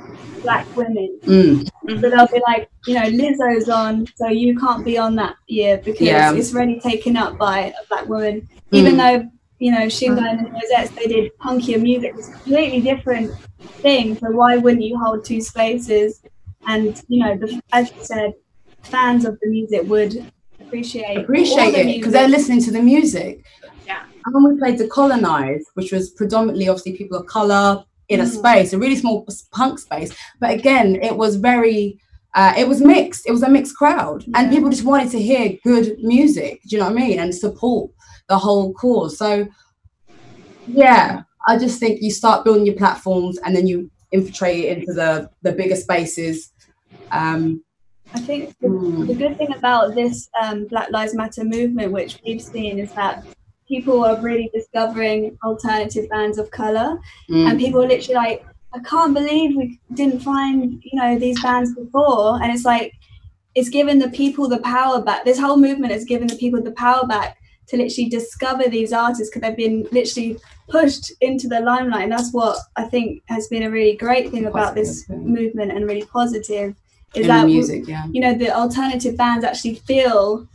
black women. So they'll be like, you know, Lizzo's on, so you can't be on that year because it's already taken up by a black woman. Even though, you know, Shingai and the Noisettes, they did punkier music. It's a completely different thing. So why wouldn't you hold 2 spaces? And, you know, as you said, fans of the music would appreciate it because they're listening to the music. Yeah. And when we played Decolonize, which was predominantly obviously people of color in a space, a really small punk space, but again, it was very it was mixed. It was a mixed crowd, and people just wanted to hear good music. Do you know what I mean? And support the whole cause. So yeah, I just think you start building your platforms and then you infiltrate it into the bigger spaces. I think the good thing about this Black Lives Matter movement, which we've seen, is that people are really discovering alternative bands of color, and people are literally like, I can't believe we didn't find, you know, these bands before. And it's like, it's given the people the power back. This whole movement has given the people the power back to literally discover these artists, because they've been literally pushed into the limelight. And that's what I think has been a really great thing about this movement, and really positive, is that music, you know, the alternative bands actually feel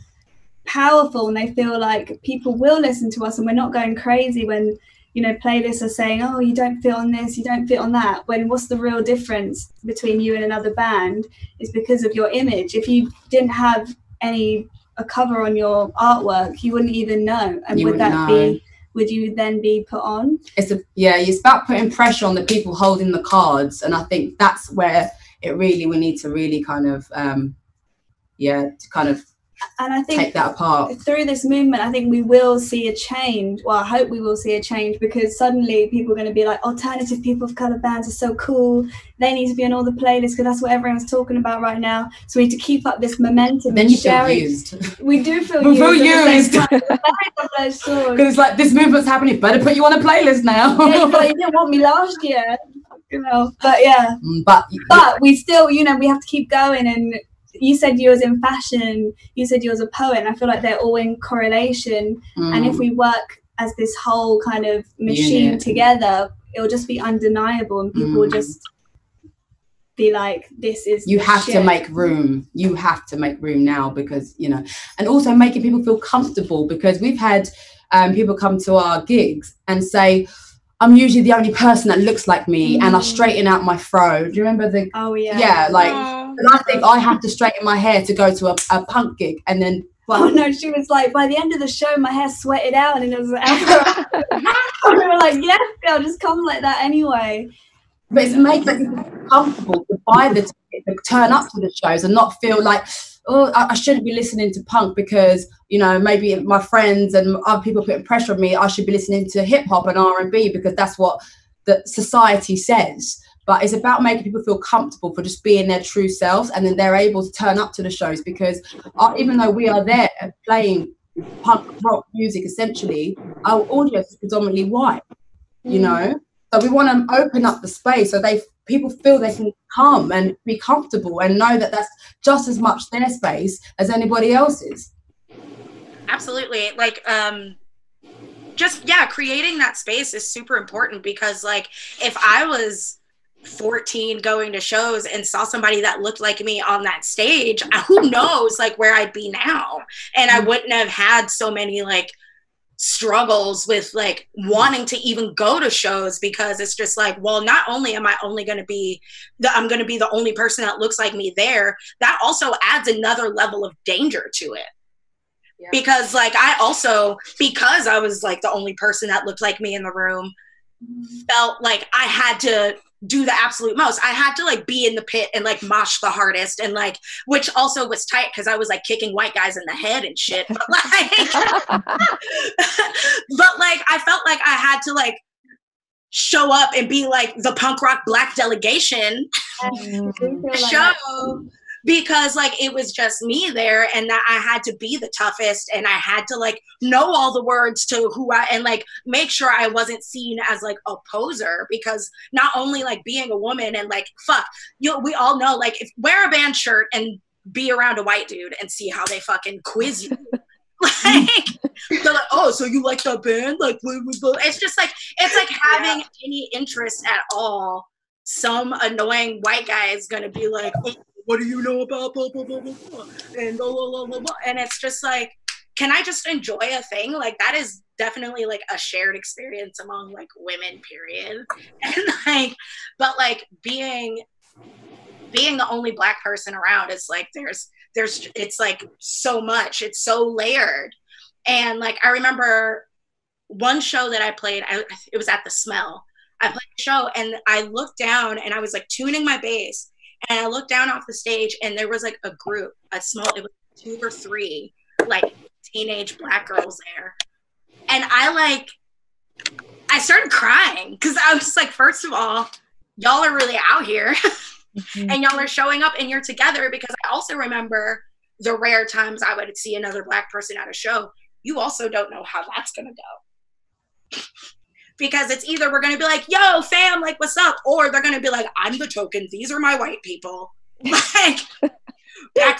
powerful, and they feel like people will listen to us, and we're not going crazy when, you know, playlists are saying, oh, you don't fit on this, you don't fit on that, when what's the real difference between you and another band is because of your image. If you didn't have a cover on your artwork, you wouldn't even know, and would you then be put on? It's about putting pressure on the people holding the cards, and I think that's where we need to really kind of and I think take that apart. Through this movement, I think we will see a change. Well, I hope we will see a change, because suddenly people are going to be like, alternative people of colour bands are so cool. They need to be on all the playlists, because that's what everyone's talking about right now. So we need to keep up this momentum. Then you feel used. We do feel used. Because it's like, this movement's happening, better put you on a playlist now. Yeah, you didn't want me last year, you know. But yeah, but we still, you know, we have to keep going. And you said you was in fashion, you said you was a poet, and I feel like they're all in correlation. And if we work as this whole kind of machine together, it'll just be undeniable, and people will just be like, this is you have to make room. You have to make room now, because, you know, and also making people feel comfortable, because we've had people come to our gigs and say, I'm usually the only person that looks like me, and I straighten out my fro. Do you remember the? Oh yeah. Yeah, like, and I think I have to straighten my hair to go to a punk gig, and then. Well, no, she was like, by the end of the show, my hair sweated out, and it was we were like, yes, girl, just come like that anyway. But it's making people comfortable to buy the ticket, to turn up to the shows, and not feel like, oh, I shouldn't be listening to punk because, you know, maybe my friends and other people putting pressure on me, I should be listening to hip hop and R&B because that's what the society says. But it's about making people feel comfortable for just being their true selves, and then they're able to turn up to the shows, because even though we are there playing punk rock music, essentially, our audience is predominantly white, you know? So we want to open up the space so people feel they can come and be comfortable and know that that's just as much their space as anybody else's. Absolutely. Like, creating that space is super important, because like, if I was 14 going to shows and saw somebody that looked like me on that stage, who knows like where I'd be now. And I wouldn't have had so many like struggles with like wanting to even go to shows, because it's just like, well, not only am I only going to be I'm going to be the only person that looks like me there, that also adds another level of danger to it. Yeah. Because like because I was like the only person that looked like me in the room, felt like I had to do the absolute most. I had to like be in the pit and like mosh the hardest, and like, which also was tight because I was like kicking white guys in the head and shit. But like, but like I felt like I had to like show up and be like the punk rock black delegation show, because like it was just me there, and that I had to be the toughest, and I had to like know all the words to and like make sure I wasn't seen as like a poser, because not only like being a woman and like we all know like, if wear a band shirt and be around a white dude and see how they fucking quiz you. Like they're like, oh, so you like that band? Like it's just like, it's like having any interest at all, some annoying white guy is gonna be like, oh, what do you know about blah, blah, blah, blah, blah, and blah, blah, blah, blah, blah. And it's just like, can I just enjoy a thing? Like that is definitely like a shared experience among like women, period. And like, but like being the only black person around is like, there's it's like so much, it's so layered. And like, I remember one show that I played, it was at the Smell. I played a show and I looked down and I was like tuning my bass, and I looked down off the stage and there was like a group, it was 2 or 3 like teenage black girls there. And I started crying, because I was like, first of all, y'all are really out here and y'all are showing up and you're together, because I also remember the rare times I would see another black person at a show. You also don't know how that's going to go. Because it's either we're going to be like, yo, fam, like, what's up? Or they're going to be like, I'm the token. These are my white people. Like, get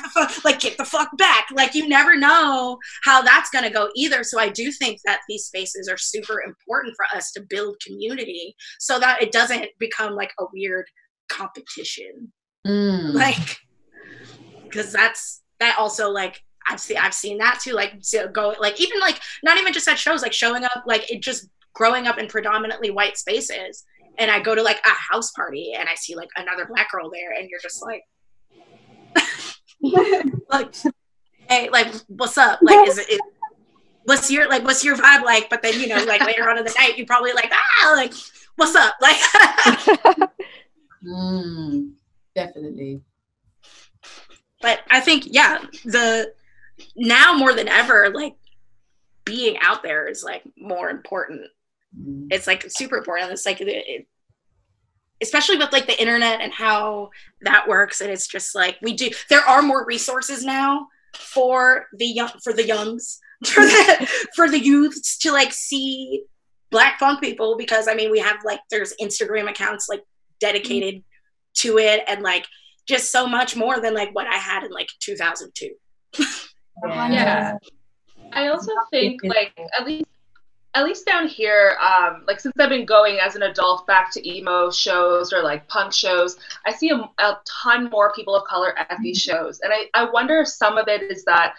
the fuck back. Like, you never know how that's going to go either. So I do think that these spaces are super important for us to build community, so that it doesn't become like a weird competition. Like, because that also like, I've seen that too. Like, so go like, even like, not even just at shows, like showing up, like it just growing up in predominantly white spaces, and I go to like a house party and I see like another black girl there, and you're just like, like, hey, like, what's up? Like, what's your vibe like? But then, you know, like later on in the night, you probably like, like, what's up? Like, definitely. But I think, now more than ever, like being out there is like more important. It's like super important. It's like, especially with like the internet and how that works. And it's just like, there are more resources now for the youngs, for the youths to like see black punk people, because I mean, we have like, there's Instagram accounts like dedicated to it, and like just so much more than like what I had in like 2002. Yeah. I also think like, at least down here, like since I've been going as an adult back to emo shows or like punk shows, I see a ton more people of color at these shows. And I wonder if some of it is that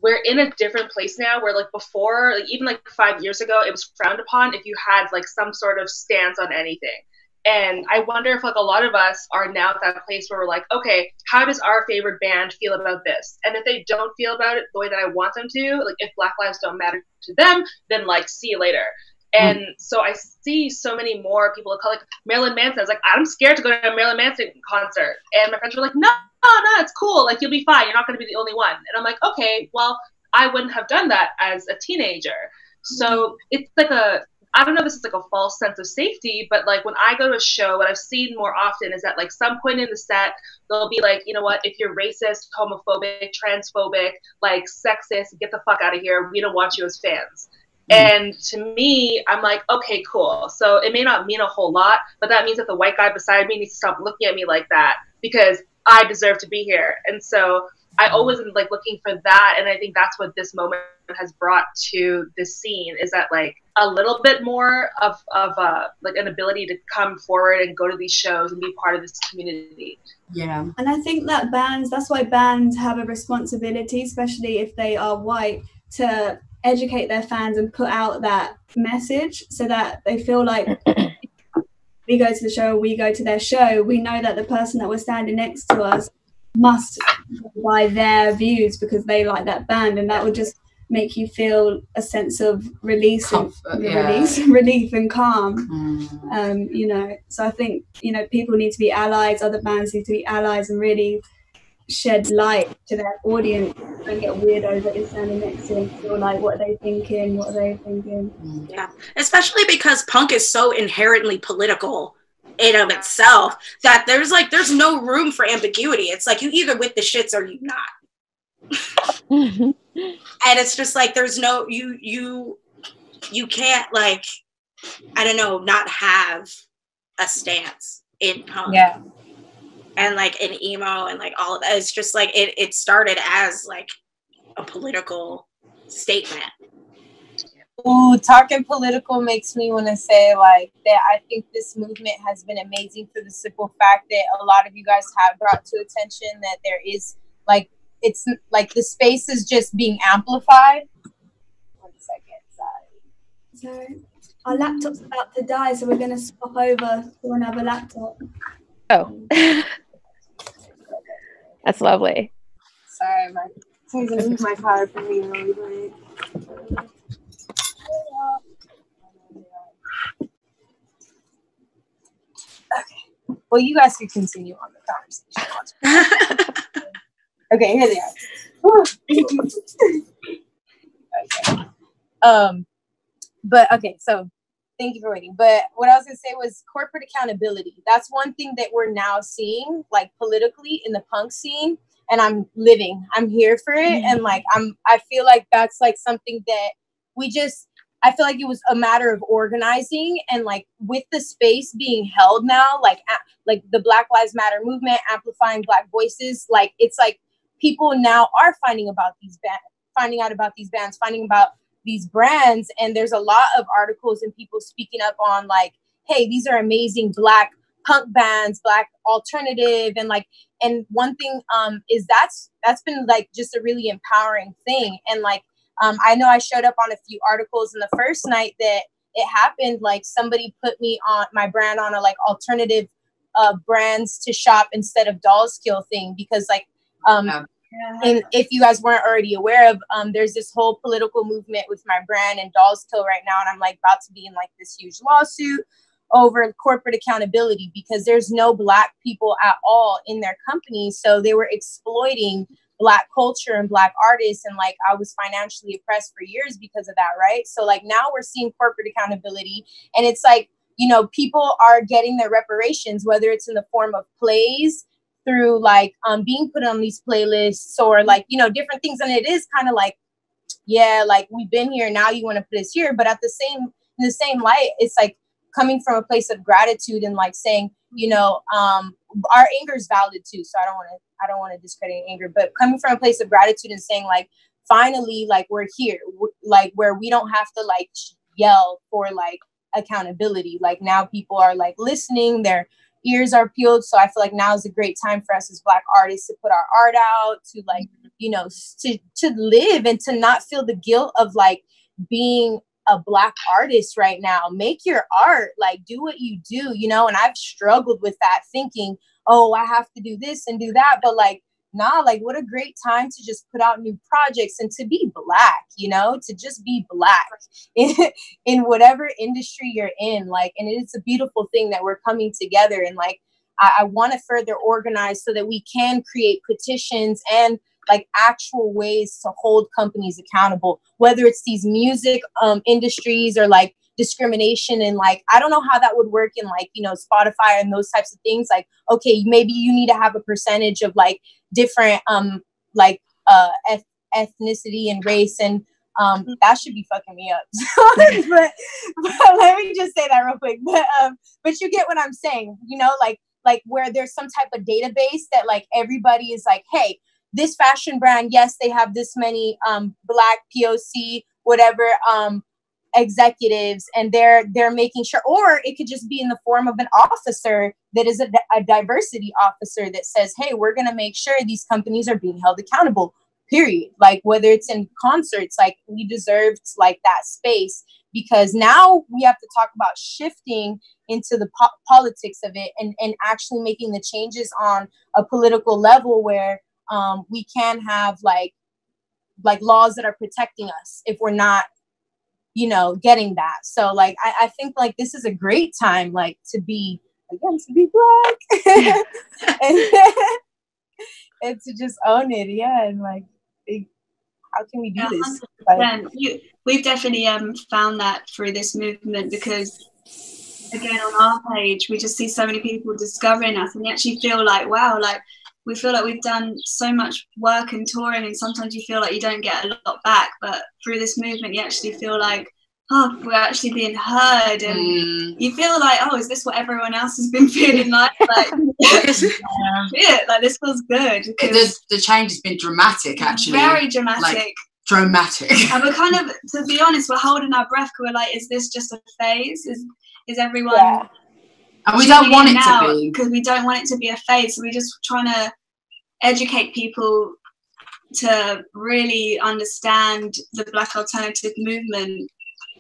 we're in a different place now, where like before, like even like 5 years ago, it was frowned upon if you had like some sort of stance on anything. And I wonder if like a lot of us are now at that place where we're like, okay, how does our favorite band feel about this? And if they don't feel about it the way that I want them to, like if Black lives don't matter to them, then like see you later. And so I see so many more people of color, like Marilyn Manson. I was like, I'm scared to go to a Marilyn Manson concert. And my friends were like, no, no, it's cool. Like, you'll be fine. You're not going to be the only one. And I'm like, okay, well, I wouldn't have done that as a teenager. So it's like I don't know if this is like a false sense of safety, but like when I go to a show, what I've seen more often is that like some point in the set, they'll be like, you know what, if you're racist, homophobic, transphobic, like sexist, get the fuck out of here. We don't want you as fans. And to me, I'm like, okay, cool. So it may not mean a whole lot, but that means that the white guy beside me needs to stop looking at me like that because I deserve to be here. And so I always am like looking for that. And I think that's what this moment has brought to this scene, is that like a little bit more of like an ability to come forward and go to these shows and be part of this community. Yeah. And I think that that's why bands have a responsibility, especially if they are white, to educate their fans and put out that message so that they feel like we go to the show, we go to their show, we know that the person that was standing next to us must buy their views because they like that band, and that would just make you feel a sense of relief and calm. You know, so I think, you know, people need to be allies, other bands need to be allies and really shed light to their audience and get weirdos that you're standing next to and feel like, what are they thinking? Yeah, especially because punk is so inherently political in of itself that there's no room for ambiguity. It's like you either with the shits or you not. And it's just like there's no you can't, like, I don't know, not have a stance in punk. Yeah. And like in emo and like all of that. It's just like it started as like a political statement. Ooh, talking political makes me want to say like that I think this movement has been amazing for the simple fact that a lot of you guys have brought to attention that there is like, it's like the space is just being amplified. 1 second, sorry. So our laptop's about to die, so we're going to swap over to another laptop. Oh, that's lovely. Sorry, my power for me really quick. Okay. Well, you guys can continue on the conversation. Okay, here they are. Okay. But okay, so thank you for waiting. But what I was gonna say was corporate accountability. That's one thing that we're now seeing, like politically in the punk scene, and I'm here for it. And like I feel like that's like something that I feel like it was a matter of organizing, and like with the space being held now, like the Black Lives Matter movement, amplifying Black voices, like it's like people now are finding out about these bands, finding about these brands, and there's a lot of articles and people speaking up on like, hey, these are amazing Black punk bands, Black alternative, and one thing is that's been like just a really empowering thing. And like I know I showed up on a few articles in the first night that it happened, like somebody put me on my brand on a like alternative brands to shop instead of Dolls Kill thing, because like and if you guys weren't already aware of, there's this whole political movement with my brand and Dolls Kill right now, and I'm like about to be in like this huge lawsuit over corporate accountability because there's no Black people at all in their company, so they were exploiting Black culture and Black artists, and like I was financially oppressed for years because of that, right? So like now we're seeing corporate accountability, and it's like, you know, people are getting their reparations, whether it's in the form of plays, through like being put on these playlists, or like, you know, different things. And it is kind of like, yeah, like we've been here, now you want to put us here, but in the same light, it's like coming from a place of gratitude and like saying, you know, our anger is valid too, so I don't want to discredit anger, but coming from a place of gratitude and saying like, finally, like we're here, like where we don't have to like yell for like accountability. Like now people are like listening, their ears are peeled. So I feel like now is a great time for us as Black artists to put our art out, to like, you know, to live and to not feel the guilt of like being a Black artist right now. Make your art, like do what you do, you know. And I've struggled with that, thinking, oh, I have to do this and do that, but like, nah, like what a great time to just put out new projects and to be Black, you know, to just be Black in whatever industry you're in. Like, and it's a beautiful thing that we're coming together. And like, I want to further organize so that we can create petitions and like actual ways to hold companies accountable, whether it's these music industries or like discrimination. And like, I don't know how that would work in like, you know, Spotify and those types of things. Like, okay, maybe you need to have a percentage of like different ethnicity and race, and that should be fucking me up. but let me just say that real quick. But you get what I'm saying, you know, like where there's some type of database that like everybody is like, hey, this fashion brand, yes, they have this many Black POC whatever executives, and they're making sure. Or it could just be in the form of an officer that is a diversity officer that says, hey, we're going to make sure these companies are being held accountable, period. Like whether it's in concerts, like we deserved like that space, because now we have to talk about shifting into the politics of it, and actually making the changes on a political level where we can have like laws that are protecting us if we're not, you know, getting that. So like I think like this is a great time like to be Black and to just own it. Yeah. And like how can we do this? Like, we've definitely found that through this movement, because again on our page we just see so many people discovering us, and you actually feel like, wow, like we feel like we've done so much work and touring, and sometimes you feel like you don't get a lot back, but through this movement you actually feel like, oh, we're actually being heard, and you feel like, oh, is this what everyone else has been feeling like? Like, yeah, like this feels good. The change has been dramatic, actually. Very dramatic. Like, dramatic. And we're kind of, to be honest, we're holding our breath. We're like, is this just a phase? Is everyone? Yeah. And we don't want it to be, because we don't want it to be a phase. So we're just trying to educate people to really understand the Black alternative movement,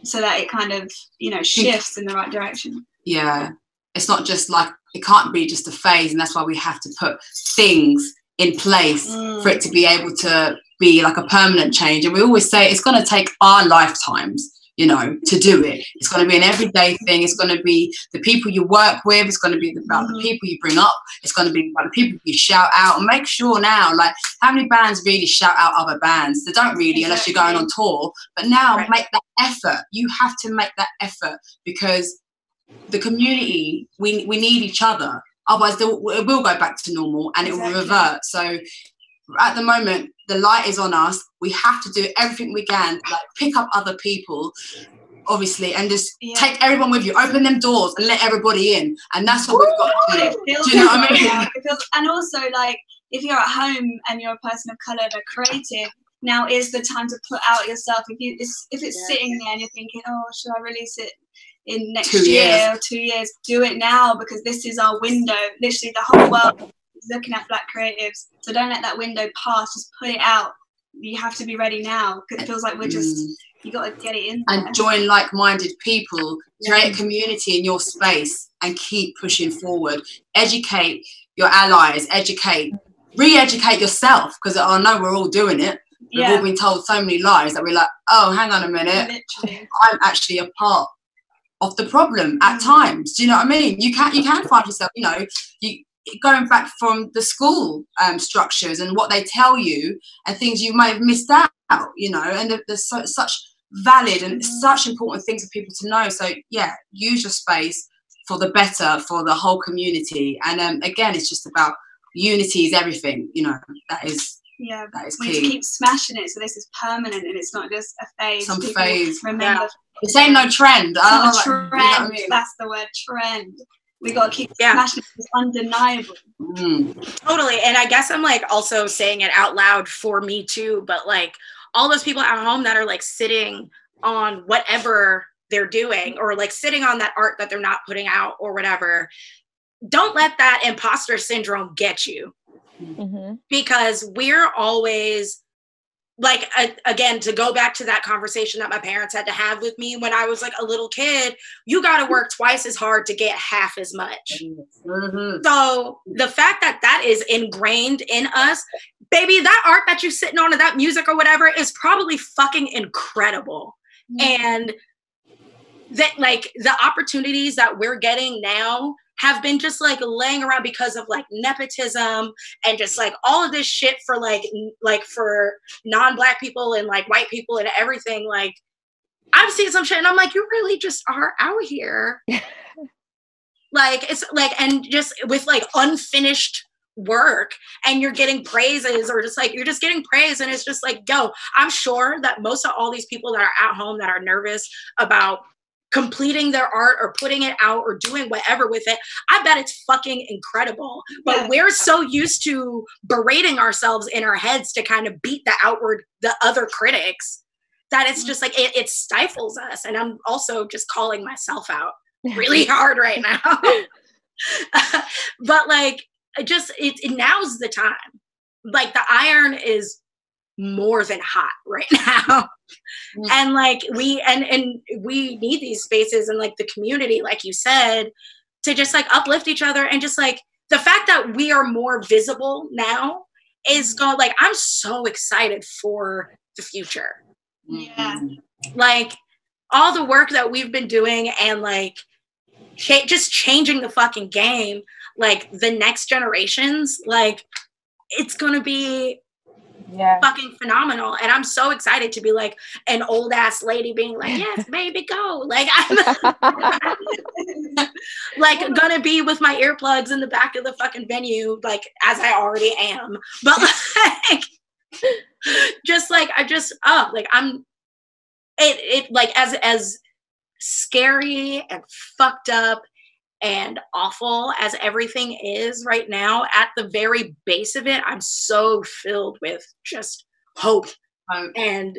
so that it kind of, you know, shifts in the right direction. Yeah, it's not just like, it can't be just a phase, and that's why we have to put things in place for it to be able to be like a permanent change. And we always say it's going to take our lifetimes, you know, to do it. It's going to be an everyday thing. It's going to be the people you work with. It's going to be about the people you bring up. It's going to be about the people you shout out. And make sure now, like, how many bands really shout out other bands? They don't really, unless you're going on tour. But now make that effort. You have to make that effort, because the community, we need each other. Otherwise, it will go back to normal, and it will revert. So at the moment, the light is on us. We have to do everything we can, like pick up other people, obviously, and just take everyone with you. Open them doors and let everybody in. And that's what we've got to do. Do you know what I mean? And also, like, if you're at home and you're a person of colour and creative, now is the time to put out yourself. If it's sitting there and you're thinking, oh, should I release it in next year or 2 years? Do it now, because this is our window. Literally, the whole world is looking at Black creatives. So don't let that window pass. Just put it out. You have to be ready now, because it feels like we're just, you got to get it in there. And join like-minded people, create a community in your space, and keep pushing forward. Educate your allies, re-educate yourself, because I know we're all doing it. We've all been told so many lies that we're like, oh, hang on a minute. Literally. I'm actually a part of the problem at times. Do you know what I mean? You can find yourself, you know, going back from the school structures and what they tell you and things you may have missed out, you know, and there's such valid and such important things for people to know. So yeah, use your space for the better, for the whole community. And again, it's just about unity is everything, you know. That is key. We need to keep smashing it, so this is permanent and it's not just a phase. Some phase. Remember, this ain't no trend. Trend. You know what I mean? That's the word, trend. We got to keep smashing it. It's undeniable. Totally. And I guess I'm like also saying it out loud for me too, but like all those people at home that are like sitting on whatever they're doing, or like sitting on that art that they're not putting out or whatever, don't let that imposter syndrome get you. Because we're always like, again, to go back to that conversation that my parents had to have with me when I was like a little kid, you got to work twice as hard to get half as much. So the fact that that is ingrained in us, baby, that art that you're sitting on, or that music or whatever, is probably fucking incredible. And that, like, the opportunities that we're getting now have been just like laying around because of like nepotism and just like all of this shit for like for non-Black people and like white people and everything. Like, I've seen some shit and I'm like, you really just are out here. Like, it's like, and just with like unfinished work, and you're getting praises, or just like, you're just getting praise. And it's just like, yo, I'm sure that most of all these people that are at home that are nervous about completing their art or putting it out or doing whatever with it, I bet it's fucking incredible. But we're so used to berating ourselves in our heads to kind of beat the other critics, that it's just like, it stifles us. And I'm also just calling myself out really hard right now. But like, now's the time. Like, the iron is more than hot right now. And like, we need these spaces and like the community, like you said, to just like uplift each other. And just like the fact that we are more visible now is going, like, I'm so excited for the future. Yeah. Like, all the work that we've been doing and like just changing the fucking game, like the next generations, like, it's gonna be fucking phenomenal. And I'm so excited to be like an old ass lady being like, yes, baby, go. Like, I'm like gonna be with my earplugs in the back of the fucking venue, like, as I already am. But like, just like, I'm it like, as scary and fucked up and awful as everything is right now, at the very base of it, I'm so filled with just hope and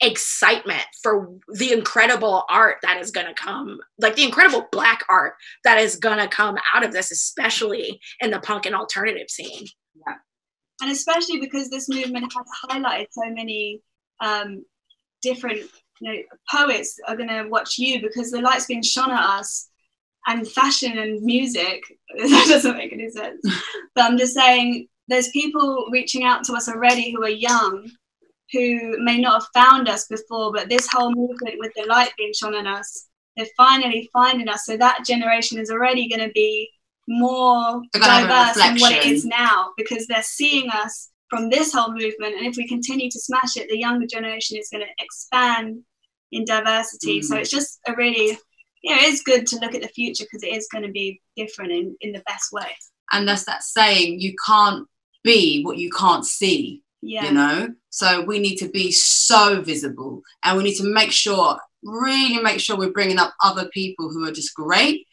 excitement for the incredible art that is going to come, like the incredible Black art that is going to come out of this, especially in the punk and alternative scene. Yeah. And especially because this movement has highlighted so many different, poets are going to watch you, because the light's being shone at us, and fashion and music. That doesn't make any sense. But I'm just saying, there's people reaching out to us already who are young, who may not have found us before, but this whole movement with the light being shone on us, they're finally finding us. So that generation is already going to be more diverse than what it is now, because they're seeing us from this whole movement. And if we continue to smash it, the younger generation is going to expand in diversity. So it's just a really, it is good to look at the future, because it is going to be different in the best way. And that's that saying, you can't be what you can't see, So we need to be so visible, and we need to really make sure we're bringing up other people who are just great.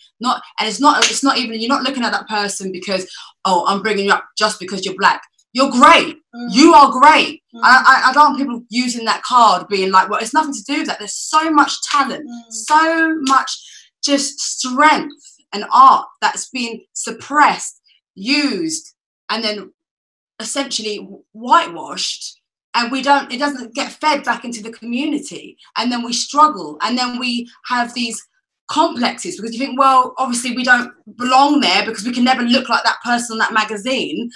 It's not even, you're not looking at that person because, oh, I'm bringing you up just because you're Black. You're great. You are great. I don't want people using that card being like, well, it's nothing to do with that. There's so much talent, so much just strength and art that's been suppressed, used, and then essentially whitewashed. And it doesn't get fed back into the community. And then we struggle. And then we have these complexes, because you think, well, obviously we don't belong there because we can never look like that person on that magazine.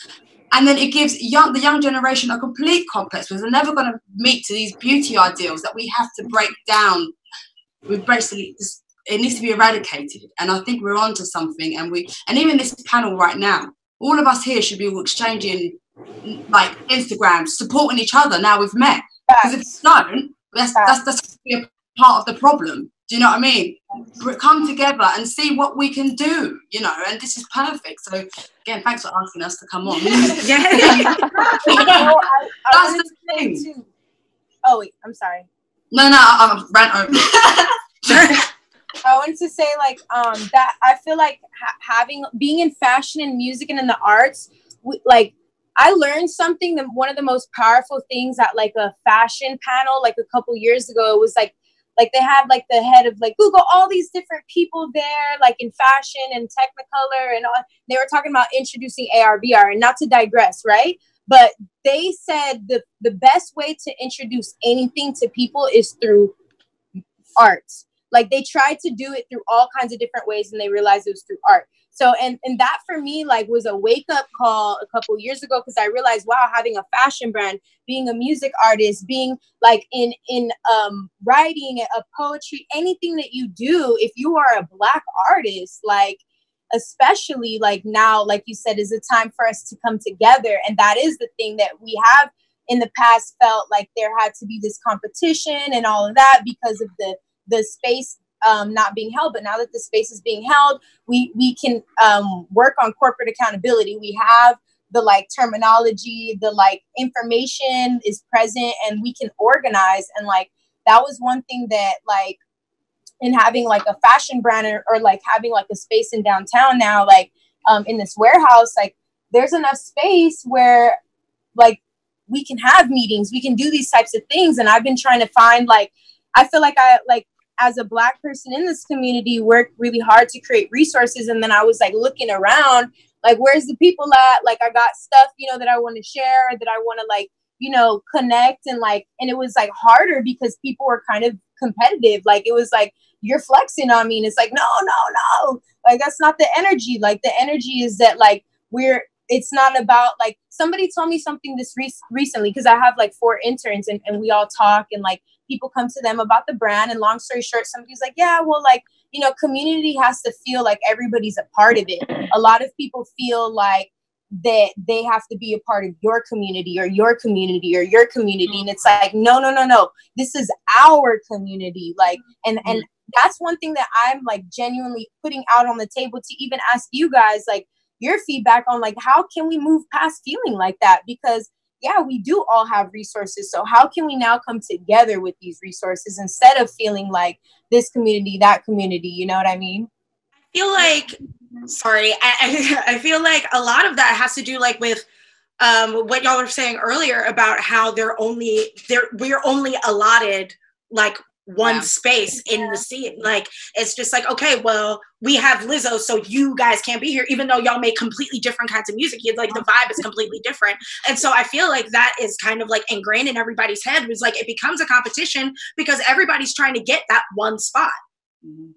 And then it gives the young generation a complete complex, because they're never going to meet to these beauty ideals that we have to break down. It needs to be eradicated. And I think we're onto something. And even this panel right now, all of us here should be exchanging like Instagram, supporting each other now we've met. Because if you don't, that's be a part of the problem. Do you know what I mean? Come together and see what we can do, and this is perfect. So again, thanks for asking us to come on. That's the thing. Oh wait, I'm sorry. No, I ran over. I wanted to say that I feel like being in fashion and music and in the arts, I learned something. That one of the most powerful things at like a fashion panel, like a couple years ago, it was like they had like the head of like Google, all these different people there, like in fashion and Technicolor and all. They were talking about introducing AR/VR, and not to digress, right? But they said the best way to introduce anything to people is through arts. Like they tried to do it through all kinds of different ways, and they realized it was through art. So, and that for me, like, was a wake up call a couple years ago, because I realized, wow, having a fashion brand, being a music artist, being like in writing, a poetry, anything that you do, if you are a Black artist, like especially like now, like you said, is a time for us to come together. And that is the thing that we have in the past felt like there had to be this competition and all of that because of the space not being held. But now that the space is being held, we can work on corporate accountability. We have the like terminology, the like information is present, and we can organize. And like that was one thing that like in having like a fashion brand or like having like a space in downtown now, like in this warehouse, like there's enough space where like we can have meetings, we can do these types of things. And I've been trying to find like, I feel like I like as a Black person in this community work really hard to create resources. And then I was like looking around, like, where's the people at? Like, I got stuff, you know, that I want to share, that I want to like, you know, connect. And like, and it was like harder because people were kind of competitive. Like, it was like, you're flexing on me. And it's like, no. Like, that's not the energy. Like, the energy is that like, it's not about like, somebody told me something this recently, because I have like 4 interns and we all talk and like people come to them about the brand. And long story short, somebody's like, yeah, well, like, you know, community has to feel like everybody's a part of it. A lot of people feel like that they have to be a part of your community or your community or your community. And it's like, no. This is our community. Like, and that's one thing that I'm like genuinely putting out on the table to even ask you guys, like, your feedback on like, how can we move past feeling like that? Because yeah, we do all have resources. So how can we now come together with these resources instead of feeling like this community, that community, you know what I mean? I feel like, sorry, I feel like a lot of that has to do like with what y'all were saying earlier about how we're only allotted like one space in the scene. Like, it's just like, okay, well, we have Lizzo, so you guys can't be here, even though y'all make completely different kinds of music. Like, the vibe is completely different. And so I feel like that is kind of like ingrained in everybody's head. It was like, it becomes a competition because everybody's trying to get that one spot. Mm-hmm.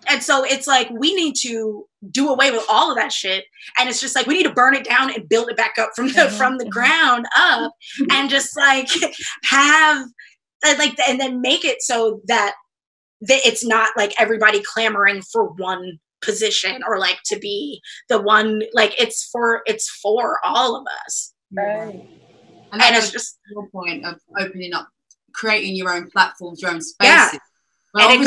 And so it's like, we need to do away with all of that shit. And it's just like, we need to burn it down and build it back up from the ground up, and just like have like, and then make it so that it's not like everybody clamoring for one position or like to be the one, like it's for all of us. Right. And it's just your point of opening up, creating your own platforms, your own spaces. Yeah. Well, and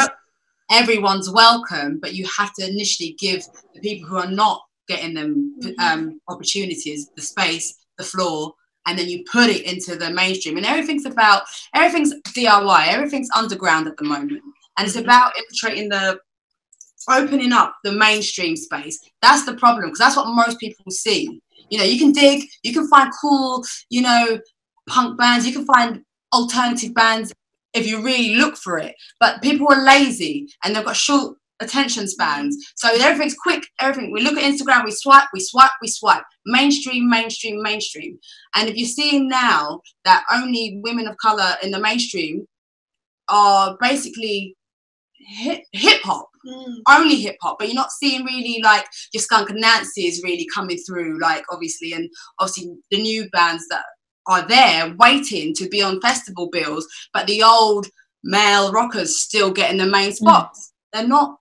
everyone's welcome, but you have to initially give the people who are not getting them opportunities, the space, the floor, and then you put it into the mainstream. And everything's DIY, everything's underground at the moment. And it's about infiltrating opening up the mainstream space. That's the problem, because that's what most people see. You know, you can dig, you can find cool, you know, punk bands, you can find alternative bands if you really look for it. But people are lazy and they've got short attention spans. So everything's quick, everything. We look at Instagram, we swipe. Mainstream. And if you're seeing now that only women of color in the mainstream are basically hip hop, only hip hop, but you're not seeing really like your Skunk and Nancy is really coming through, like obviously the new bands that are there waiting to be on festival bills, but the old male rockers still getting the main spots. They're not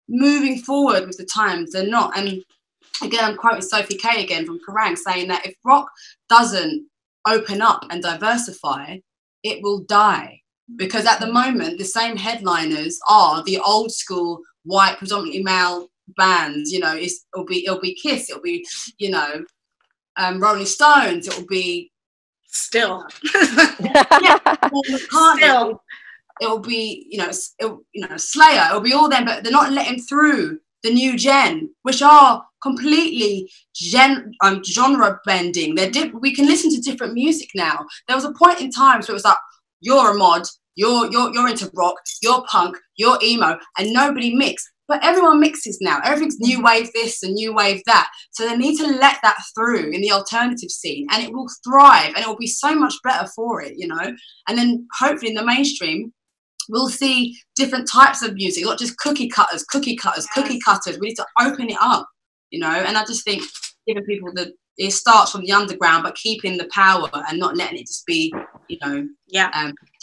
moving forward with the times. They're not. And again, I'm quoting Sophie K again from Kerrang, saying that if rock doesn't open up and diversify, it will die. Because at the moment, the same headliners are the old school white, predominantly male bands. You know, it'll be Kiss, it'll be, you know, Rolling Stones, it'll be still. Still. It'll be, you know, Slayer. It'll be all them, but they're not letting through the new gen, which are completely genre bending. We can listen to different music now. There was a point in time where it was like, you're a mod, you're into rock, you're punk, you're emo, and nobody mixed. But everyone mixes now. Everything's new wave this and new wave that. So they need to let that through in the alternative scene, and it will thrive, and it will be so much better for it, you know. And then hopefully in the mainstream, we'll see different types of music, not just cookie cutters. We need to open it up, you know. And I just think giving people it starts from the underground, but keeping the power and not letting it just be, you know,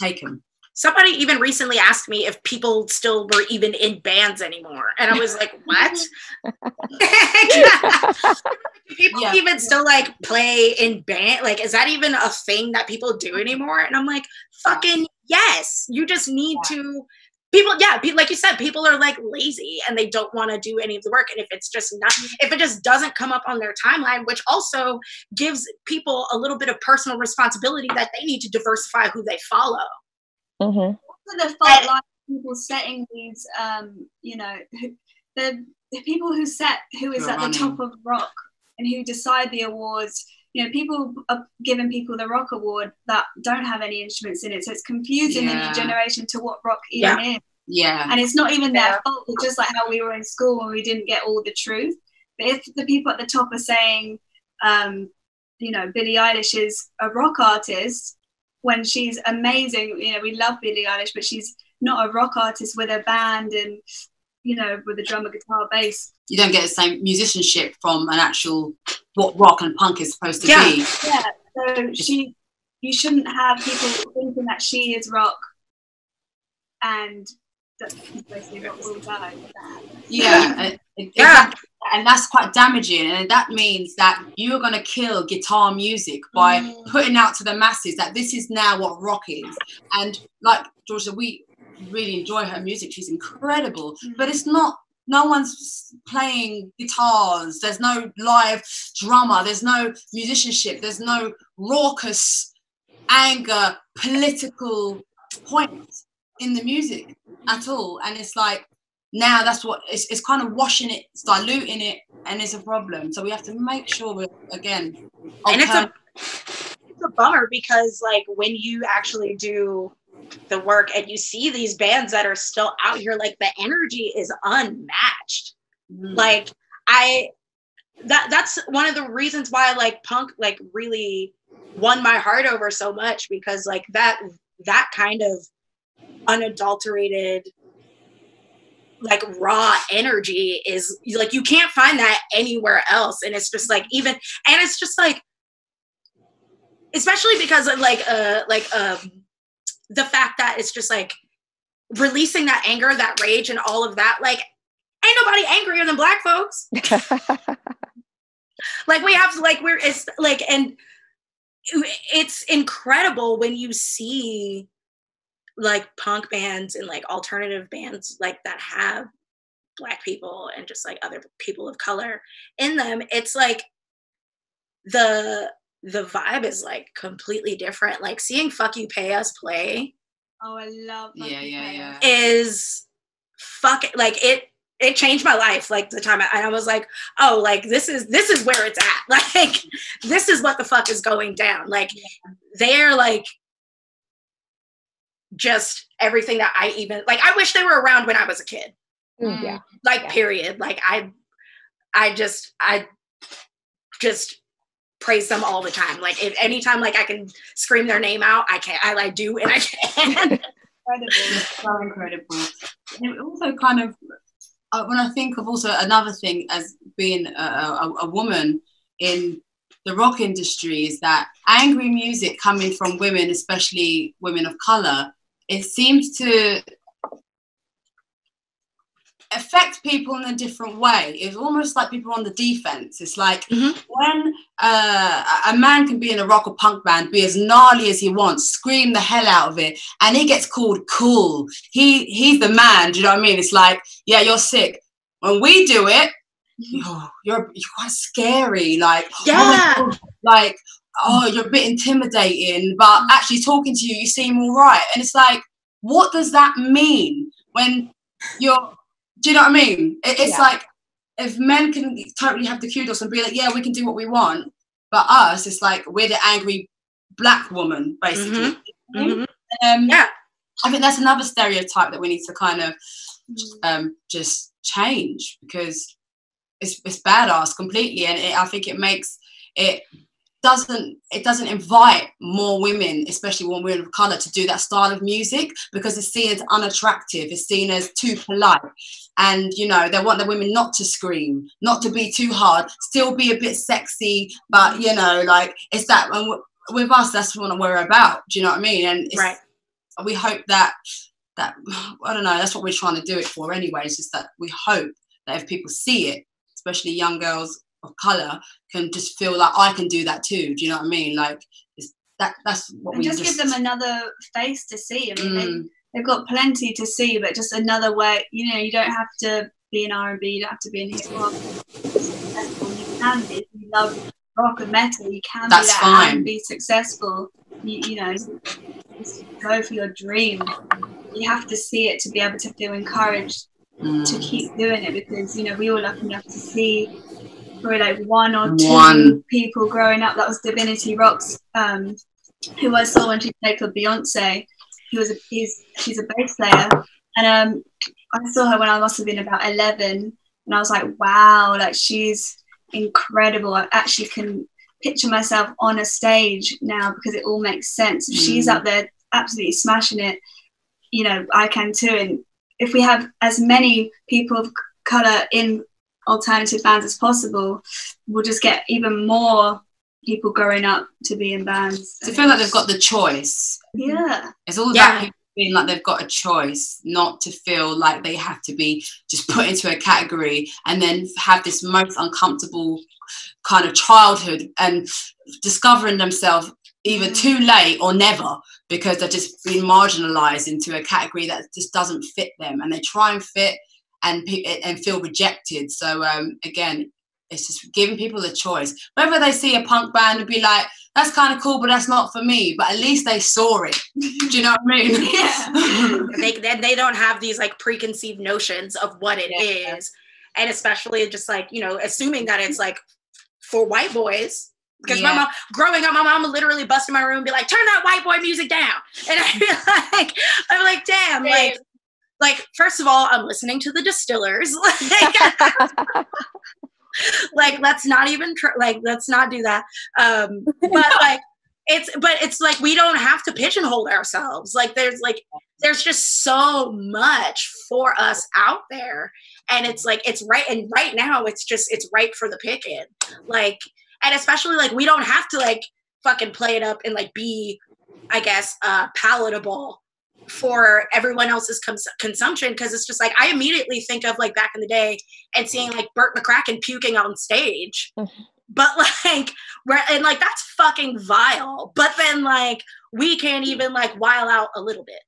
taken. somebody even recently asked me if people still were even in bands anymore. And I was like, what? People even still like play in band? Like, is that even a thing that people do anymore? And I'm like, fucking yes. You just need to, people, like you said, people are like lazy and they don't want to do any of the work. And if it's just not, if it just doesn't come up on their timeline, which also gives people a little bit of personal responsibility that they need to diversify who they follow. Mm-hmm. The fault line people setting these, you know, the people who is at the top of rock and who decide the awards. You know, people are giving people the rock award that don't have any instruments in it, so it's confusing the new generation to what rock even is. Yeah, and it's not even their fault. It's just like how we were in school when we didn't get all the truth. But if the people at the top are saying, you know, Billie Eilish is a rock artist when she's amazing, you know, we love Billie Eilish, but she's not a rock artist with a band and, you know, with a drummer, guitar, bass. You don't get the same musicianship from an actual what rock and punk is supposed to be. Yeah, so you shouldn't have people thinking that she is rock and that's basically what will die. Yeah, and that's quite damaging, and that means that you're going to kill guitar music by putting out to the masses that this is now what rock is. And like Georgia, we really enjoy her music. She's incredible, but it's not. No one's playing guitars. There's no live drummer. There's no musicianship. There's no raucous anger, political points in the music at all. And it's like, now that's what it's kind of washing it, it's diluting it, and it's a problem. So we have to make sure we're, again, and it's a bummer because like when you actually do the work and you see these bands that are still out here, like the energy is unmatched. Like that's one of the reasons why like punk like really won my heart over so much, because like that kind of unadulterated like raw energy is like, you can't find that anywhere else. And it's just like, even, and it's just like, especially because of like the fact that it's just like releasing that anger, that rage and all of that, like ain't nobody angrier than Black folks. Like we have to, like, it's like, and it's incredible when you see like punk bands and like alternative bands like that have Black people and just like other people of color in them. It's like the vibe is like completely different. Like seeing Fuck You Pay Us play. Oh, I love Fuck You Pay Us. Is fucking like it changed my life. Like the time I was like, oh, like this is where it's at. Like this is what the fuck is going down. Like they're like just everything that I even like. I wish they were around when I was a kid. Yeah. Like period. Like I just praise them all the time. Like if anytime like I can scream their name out, I do, and I can. Incredible. So incredible. And it also kind of, when I think of also another thing as being a woman in the rock industry, is that angry music coming from women, especially women of color, it seems to affect people in a different way. It's almost like people on the defense. It's like when a man can be in a rock or punk band, be as gnarly as he wants, scream the hell out of it, and he gets called cool. He's the man. Do you know what I mean? It's like, yeah, you're sick. When we do it, you're quite scary. Like, oh, like, oh, you're a bit intimidating, but actually talking to you, you seem all right. And it's like, what does that mean when you're, do you know what I mean? It's like, if men can totally have the kudos and be like, yeah, we can do what we want, but us, it's like, we're the angry Black woman, basically. I think that's another stereotype that we need to kind of just change, because it's badass completely, and I think it makes it doesn't invite more women, especially women of color, to do that style of music, because it's seen as unattractive, it's seen as too polite, and you know, they want the women not to scream, not to be too hard, still be a bit sexy, but you know, like it's that, and with us, that's what we're about. Do you know what I mean? And it's, we hope that I don't know, that's what we're trying to do it for anyway. It's just that we hope that if people see it, especially young girls of colour, can just feel like I can do that too. Do you know what I mean? Like that's what and we just give them another face to see. I mean, they've got plenty to see, but just another way. You know, you don't have to be in R&B, you don't have to be in hip hop. You can be. If you love rock and metal, you can that's be that fine. and be successful. You know, just go for your dream. You have to see it to be able to feel encouraged to keep doing it, because, you know, we were lucky enough to see probably like one or two people growing up. That was Divinity Rocks, who I saw when she played for Beyonce. She's a bass player, and I saw her when I must have been about 11, and I was like, wow, like she's incredible. I actually can picture myself on a stage now because it all makes sense. If she's up there absolutely smashing it, you know, I can too. And if we have as many people of colour in alternative bands as possible, we'll just get even more people growing up to be in bands. To feel like they've got the choice. Yeah. It's all about people feeling like they've got a choice, not to feel like they have to be just put into a category and then have this most uncomfortable kind of childhood and discovering themselves either too late or never, because they're just being marginalised into a category that just doesn't fit them, and they try and fit and feel rejected. So again, it's just giving people a choice. Whether they see a punk band and be like, that's kind of cool, but that's not for me, but at least they saw it. Do you know what I mean? Yeah. they don't have these like preconceived notions of what it is. And especially just like, you know, assuming that it's like for white boys. Because my mom, growing up, my mom would literally bust in my room and be like, turn that white boy music down. And I'm like, damn, like, first of all, I'm listening to the Distillers. Like, let's not even let's not do that. But it's like, we don't have to pigeonhole ourselves. Like, there's just so much for us out there. And it's like, it's right. And right now it's ripe for the picking. Like, and especially like, we don't have to like fucking play it up and like be, I guess, palatable for everyone else's consumption. Cause it's just like, I immediately think of like back in the day and seeing like Burt McCracken puking on stage, but like, and like, that's fucking vile. But then like, we can't even like while out a little bit.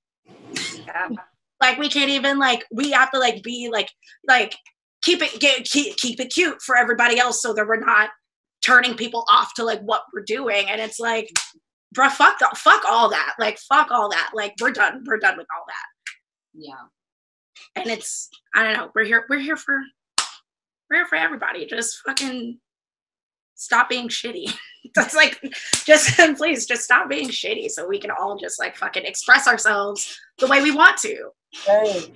Like, we can't even like, we have to like be like keep it cute for everybody else, so that we're not turning people off to like what we're doing. And it's like, bruh, fuck all that. Like, fuck all that. Like, we're done with all that. Yeah. And it's, I don't know, we're here for everybody. Just fucking stop being shitty. That's like, just please just stop being shitty, so we can all just like fucking express ourselves the way we want to. Right.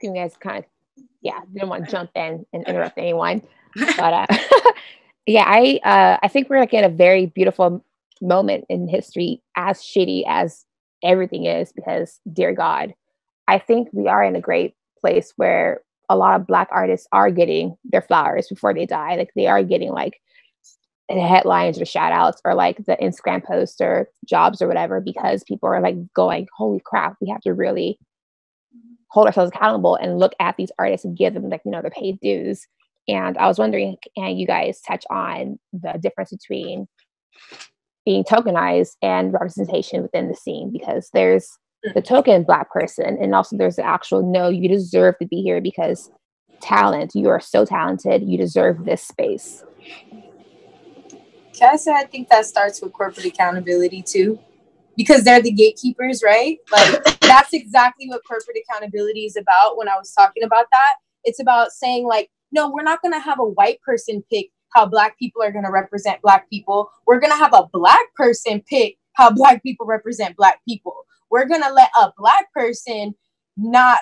You guys kind of, didn't want to jump in and interrupt anyone, but I think we're like in a very beautiful moment in history, as shitty as everything is, because dear God, I think we are in a great place where a lot of Black artists are getting their flowers before they die. Like, they are getting like the headlines or shout outs or like the Instagram posts or jobs or whatever, because people are like going, holy crap, we have to really hold ourselves accountable and look at these artists and give them like, you know, their paid dues. And I was wondering, can you guys touch on the difference between being tokenized and representation within the scene? Because there's the token Black person, and also there's the actual, no, you deserve to be here because talent, you are so talented, you deserve this space. Can I say, I think that starts with corporate accountability too, because they're the gatekeepers, right? Like, that's exactly what corporate accountability is about. When I was talking about that, it's about saying like, no, we're not going to have a white person pick how Black people are going to represent Black people. We're going to have a Black person pick how Black people represent Black people. We're going to let a Black person not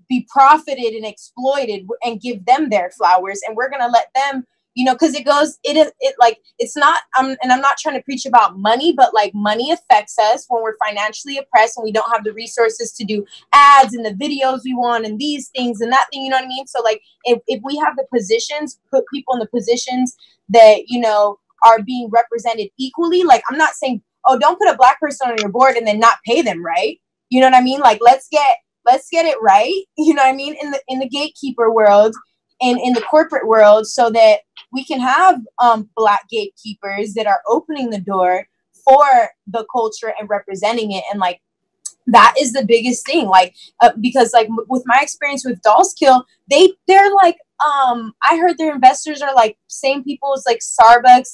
be profited and exploited and give them their flowers. And we're going to let them you know, because it like, it's not, and I'm not trying to preach about money, but like money affects us when we're financially oppressed and we don't have the resources to do ads and the videos we want and these things and that thing, you know what I mean? So like, if we have the positions, put people in the positions that, you know, are being represented equally. Like, I'm not saying, oh, don't put a Black person on your board and then not pay them, right? You know what I mean? Like, let's get it right, you know what I mean, in the gatekeeper world and in the corporate world, so that we can have Black gatekeepers that are opening the door for the culture and representing it. And like, that is the biggest thing, like, because like with my experience with Dolls Kill, they're like, I heard their investors are like same people as like Starbucks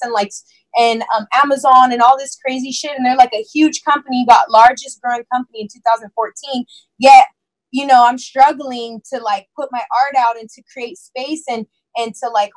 and Amazon and all this crazy shit, and they're like a huge company, got largest growing company in 2014, yet, you know, I'm struggling to like put my art out and to create space and to like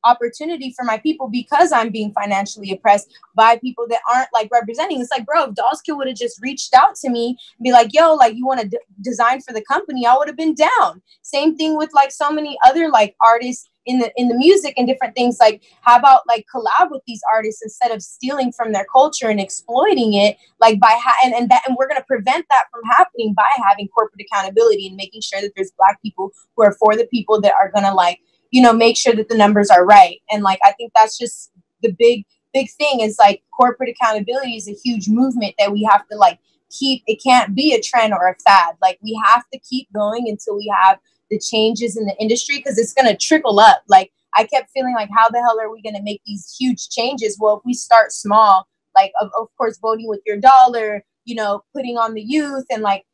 opportunity for my people because I'm being financially oppressed by people that aren't like representing. It's like, bro, if Dolls Kill would have just reached out to me and be like, yo, like, you want to design for the company, I would have been down. Same thing with like so many other like artists in the music and different things. Like, how about like collab with these artists instead of stealing from their culture and exploiting it, like by and we're going to prevent that from happening by having corporate accountability and making sure that there's Black people who are for the people that are going to like, you know, make sure that the numbers are right. And like, I think that's just the big thing is like corporate accountability is a huge movement that we have to like keep. It can't be a trend or a fad. Like, we have to keep going until we have the changes in the industry, because it's going to trickle up. Like, I kept feeling like, how the hell are we going to make these huge changes? Well, if we start small, like, of course, voting with your dollar, you know, putting on the youth and like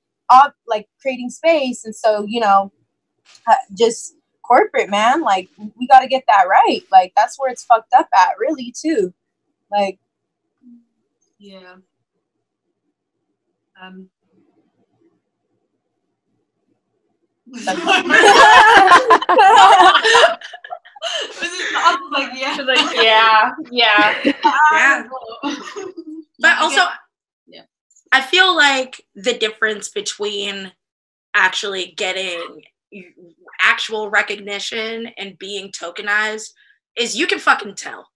creating space. And so, you know, just corporate, man, like, we got to get that right. Like, that's where it's fucked up at, really, too. Like, yeah. Was it, I was like, yeah. Like, yeah. But also, yeah, I feel like the difference between actually getting actual recognition and being tokenized is you can fucking tell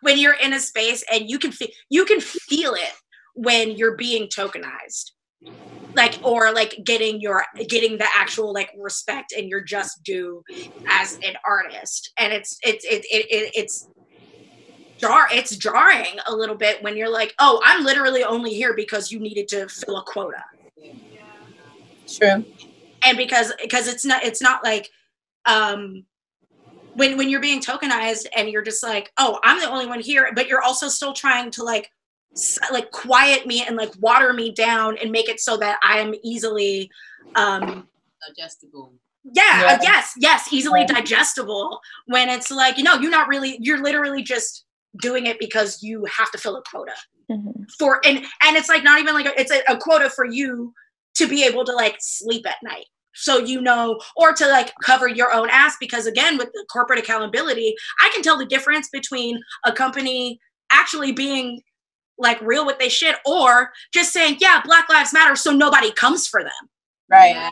when you're in a space, and you can feel it when you're being tokenized, like, or like getting the actual like respect and your just due as an artist. And it's jarring a little bit when you're like, oh, I'm literally only here because you needed to fill a quota. True. And because it's not like when you're being tokenized and you're just like, oh, I'm the only one here, but you're also still trying to like quiet me and like water me down and make it so that I am easily digestible. Yeah. Yes, easily digestible, when it's like, you know, you're literally just doing it because you have to fill a quota. Mm-hmm. And it's like not even like it's a quota for you to be able to like sleep at night, so, you know, or to like cover your own ass, because again, with the corporate accountability, I can tell the difference between a company actually being like real with their shit, or just saying, yeah, Black Lives Matter, so nobody comes for them. Right.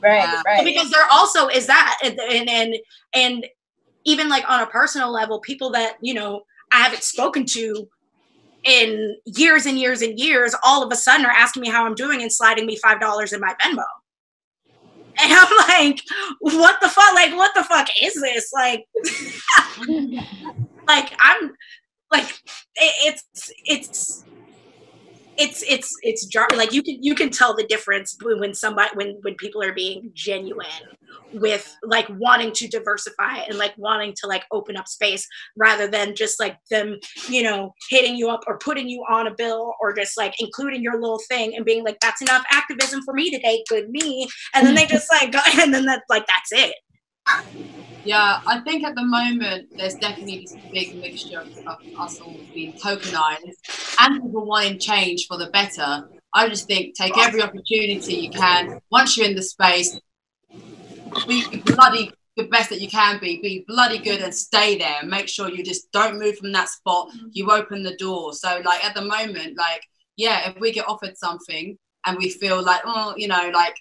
Because there also is that, and even like on a personal level, people that, you know, I haven't spoken to in years and years and years, all of a sudden are asking me how I'm doing and sliding me $5 in my Venmo. And I'm like, what the fuck? Like, what the fuck is this? Like, like, I'm like, it's jarring. Like, you can tell the difference when people are being genuine with like wanting to diversify and like wanting to like open up space, rather than just like them, you know, hitting you up or putting you on a bill or just like including your little thing and being like, that's enough activism for me today, good me. And then they just like go, and then that's it. Yeah, I think at the moment there's definitely this big mixture of us all being tokenized and people wanting change for the better. I just think take every opportunity you can. Once you're in the space, be bloody the best that you can be bloody good and stay there. Make sure you just don't move from that spot. You open the door. So like at the moment, like, yeah, if we get offered something and we feel like, oh, you know, like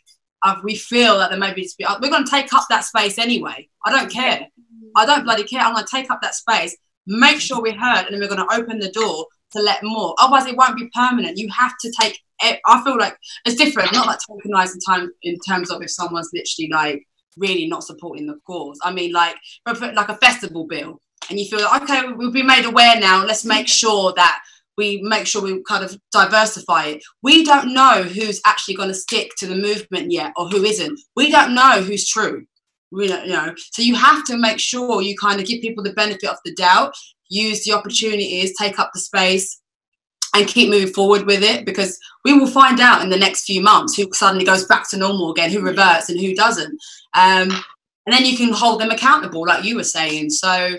we feel that there may be we're going to take up that space anyway. I don't care. I don't bloody care. I'm going to take up that space, make sure we're heard, and then we're going to open the door to let more. Otherwise, it won't be permanent. You have to take it. I feel like it's different, not like tokenized in terms of if someone's literally like really not supporting the cause. I mean, like a festival bill, and you feel like, okay, we've been made aware now. Let's make sure we kind of diversify it. We don't know who's actually going to stick to the movement yet or who isn't. We don't know who's true. We don't, so you have to make sure you kind of give people the benefit of the doubt, use the opportunities, take up the space, and keep moving forward with it, because we will find out in the next few months who suddenly goes back to normal again, who reverts and who doesn't. And then you can hold them accountable, like you were saying. So,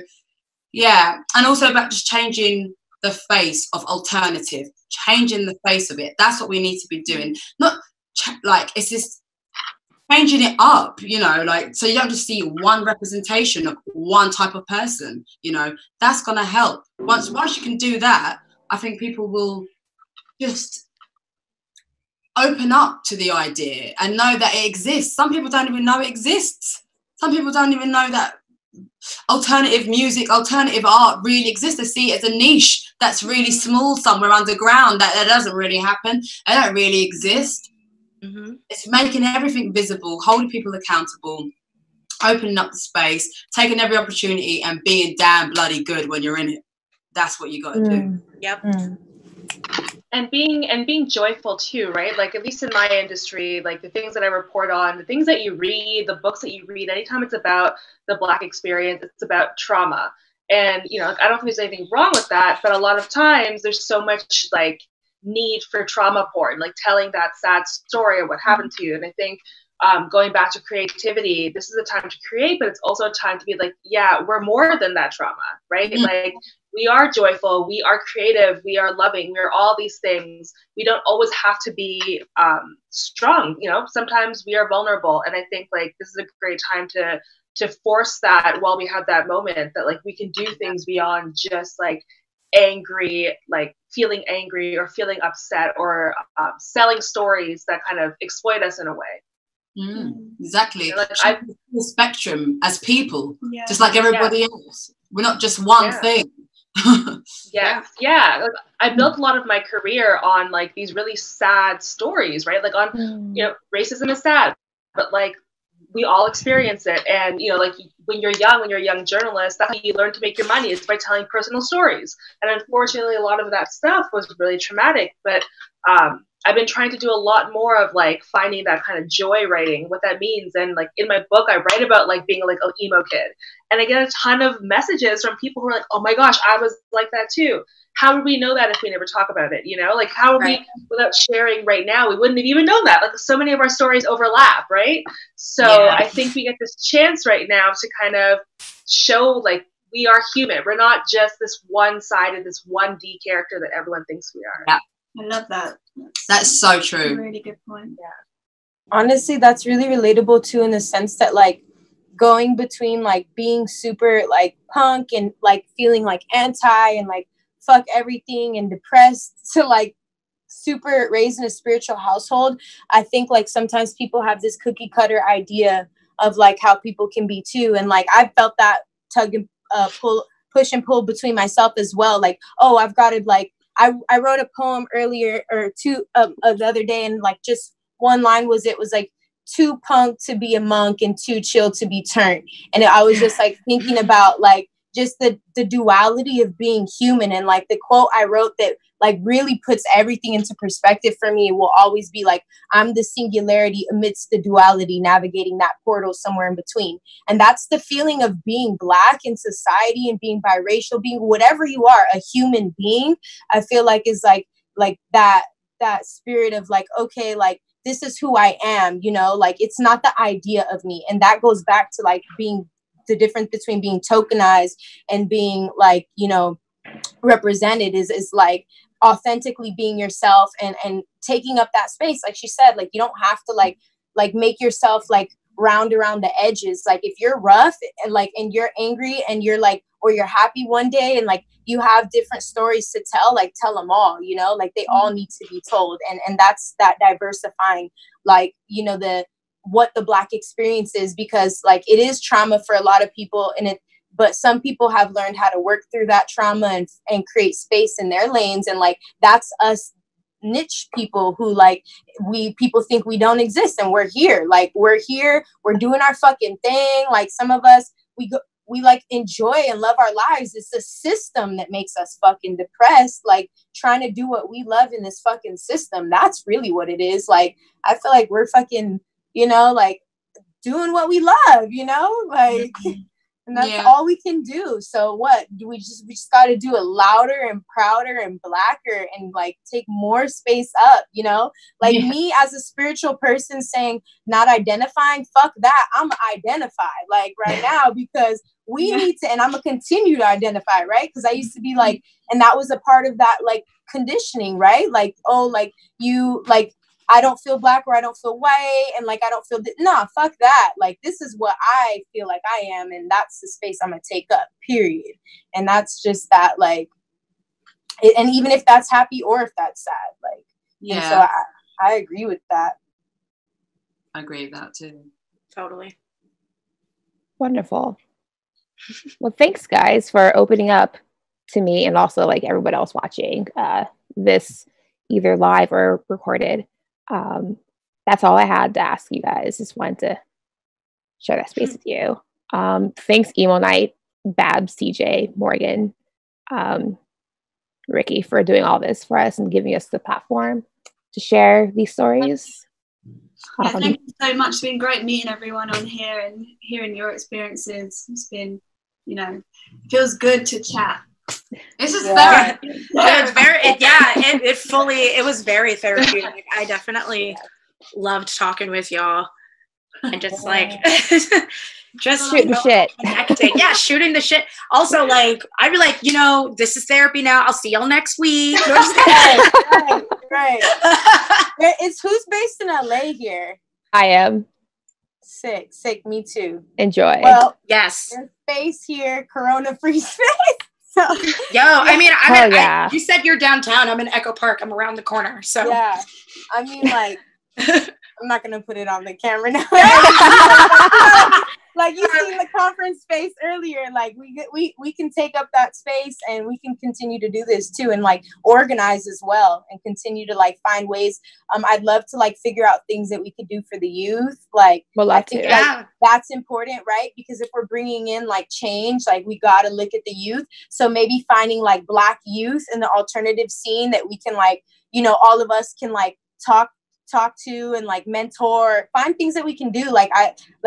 yeah. And also about just changing the face of alternative, changing the face of it. That's what we need to be doing. Not like it's just changing it up, like, so you don't just see one representation of one type of person, that's going to help. Once you can do that, I think people will just open up to the idea and know that it exists. Some people don't even know it exists. Some people don't even know that alternative music, alternative art really exists. They see it as a niche that's really small somewhere underground, that doesn't really happen. They don't really exist. Mm-hmm. It's making everything visible, holding people accountable, opening up the space, taking every opportunity, and being damn bloody good when you're in it. That's what you got to do. Yep. And being joyful too, right? Like, at least in my industry, like the things that I report on, the things that you read, the books that you read, anytime it's about the Black experience, it's about trauma. And, I don't think there's anything wrong with that, but a lot of times there's so much like need for trauma porn, like telling that sad story of what happened to you. And I think going back to creativity, this is a time to create, but it's also a time to be like, yeah, we're more than that trauma, right? Mm-hmm. Like, we are joyful, we are creative, we are loving, we're all these things. We don't always have to be strong, sometimes we are vulnerable. And I think like this is a great time to force that while we have that moment, that like we can do things beyond just like angry, like feeling angry or feeling upset or selling stories that kind of exploit us in a way. Exactly. Like the spectrum as people, just like everybody else. We're not just one thing. Yeah. Like, I built a lot of my career on like these really sad stories, right? Like on, racism is sad, but like we all experience it. And, like when you're a young journalist, that's how you learn to make your money, is by telling personal stories. And unfortunately, a lot of that stuff was really traumatic, but I've been trying to do a lot more of like finding that kind of joy writing, what that means. And like in my book, I write about like being like an emo kid, and I get a ton of messages from people who are like, oh my gosh, I was like that too. How would we know that if we never talk about it? Like how would we, without sharing right now, we wouldn't have even known that. Like so many of our stories overlap, right? So I think we get this chance right now to kind of show like we are human. We're not just this one-sided, this 1D character that everyone thinks we are. Yeah. I love that. That's so true. That's a really good point. Yeah. Honestly, that's really relatable too, in the sense that like going between like being super like punk and like feeling like anti and like fuck everything and depressed to like super raised in a spiritual household. I think like sometimes people have this cookie cutter idea of like how people can be too. And like I felt that tug and push and pull between myself as well. Like, oh, I've got to like, I wrote a poem earlier or two the other day, and like just one line was, it was like too punk to be a monk and too chill to be turned. And I was just like thinking about like just the duality of being human. And like the quote I wrote that like really puts everything into perspective for me will always be like, I'm the singularity amidst the duality, navigating that portal somewhere in between. And that's the feeling of being Black in society and being biracial, being whatever you are, a human being. I feel like is like that spirit of like, okay, like this is who I am, like it's not the idea of me. And that goes back to like being the difference between being tokenized and being like, represented is like authentically being yourself and taking up that space. Like she said, like you don't have to like make yourself like round around the edges. Like if you're rough and like and you're angry and you're like, or you're happy one day and like you have different stories to tell, like tell them all, like they all need to be told. And that's that diversifying, like, the what the Black experience is, because like it is trauma for a lot of people, but some people have learned how to work through that trauma and create space in their lanes. And like, that's us niche people who like, people think we don't exist, and we're here. Like, we're here, we're doing our fucking thing. Like, some of us, we like enjoy and love our lives. It's the system that makes us fucking depressed, like trying to do what we love in this fucking system. That's really what it is. Like, I feel like we're fucking, you know, like doing what we love, you know, like, and that's all we can do. So what do we just got to do it louder and prouder and blacker, and like take more space up, you know, like me as a spiritual person saying not identifying, fuck that, I'm identified like right now, because we need to, and I'm gonna continue to identify, right? Because I used to be like, and that was a part of that like conditioning, right? Like, oh, like you, like I don't feel Black or I don't feel white, and like I don't feel nah, fuck that. Like, this is what I feel like I am, and that's the space I'm gonna take up, period. And that's just that, like, and even if that's happy or if that's sad, like, and so I agree with that. I agree with that too. Totally. Wonderful. Well, thanks guys for opening up to me, and also like everyone else watching this either live or recorded. That's all I had to ask you guys. Just wanted to share that space with you. Thanks Emo Nite, Babs, TJ, Morgan, Ricky, for doing all this for us and giving us the platform to share these stories. Yeah, thank you so much. It's been great meeting everyone on here and hearing your experiences. It's been, you know, feels good to chat. This is therapy. It was very therapeutic. I definitely loved talking with y'all and just like just shooting the shit. Connecting. Yeah, shooting the shit. Also, like, I'd be like, you know, this is therapy now. I'll see y'all next week. Right. It's who's based in LA here? I am. Sick. Me too. Enjoy. Well, yes. There's space here, Corona free space. Yo, I mean, you said you're downtown. I'm in Echo Park. I'm around the corner. So yeah, I mean, like, I'm not gonna put it on the camera now. Like, you seen the conference space earlier. Like, we can take up that space, and we can continue to do this too, and like organize as well, and continue to like find ways. I'd love to like figure out things that we could do for the youth. Like, I think like, that's important, right? Because if we're bringing in like change, like we got to look at the youth. So maybe finding like Black youth in the alternative scene that we can like, you know, all of us can like talk to and like mentor, find things that we can do. Like,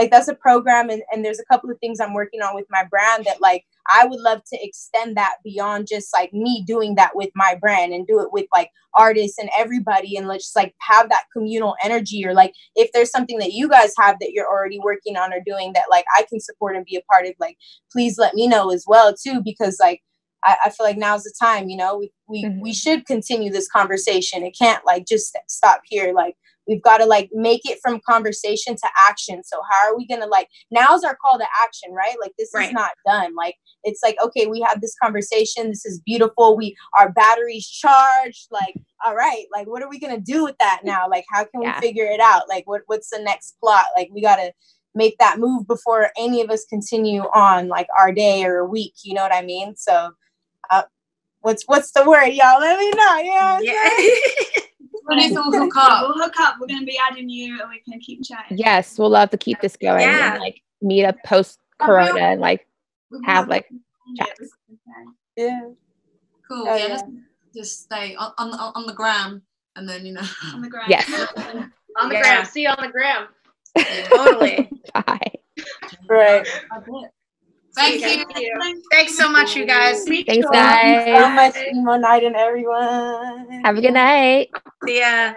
that's a program, and there's a couple of things I'm working on with my brand that like I would love to extend that beyond just like me doing that with my brand, and do it with like artists and everybody, and let's just like have that communal energy. Or like, if there's something that you guys have that you're already working on or doing that like I can support and be a part of, like, please let me know as well too, because like I feel like now's the time, you know, we should continue this conversation. It can't like just stop here. Like, we've got to like make it from conversation to action. So how are we going to like, now's our call to action, right? Like, this is not done. Like, it's like, okay, we had this conversation. This is beautiful. Our batteries charged. Like, all right, like, what are we going to do with that now? Like, how can we figure it out? Like, what's the next plot? Like, we got to make that move before any of us continue on like our day or a week. You know what I mean? So, what's the word, y'all? Let me know. Yeah. We'll hook up. We're going to be adding you, and we can keep chatting. Yes, we'll love to keep this going and like meet up post Corona and like have like chats. Yeah. Cool. Let's just stay on the gram, and then, you know, on the gram. Yes. On the gram. See you on the gram. Totally. Bye. Right. Thank you. Thanks so much, you guys. Thanks, guys. So much, Emo Nite and everyone. Have a good night. See ya.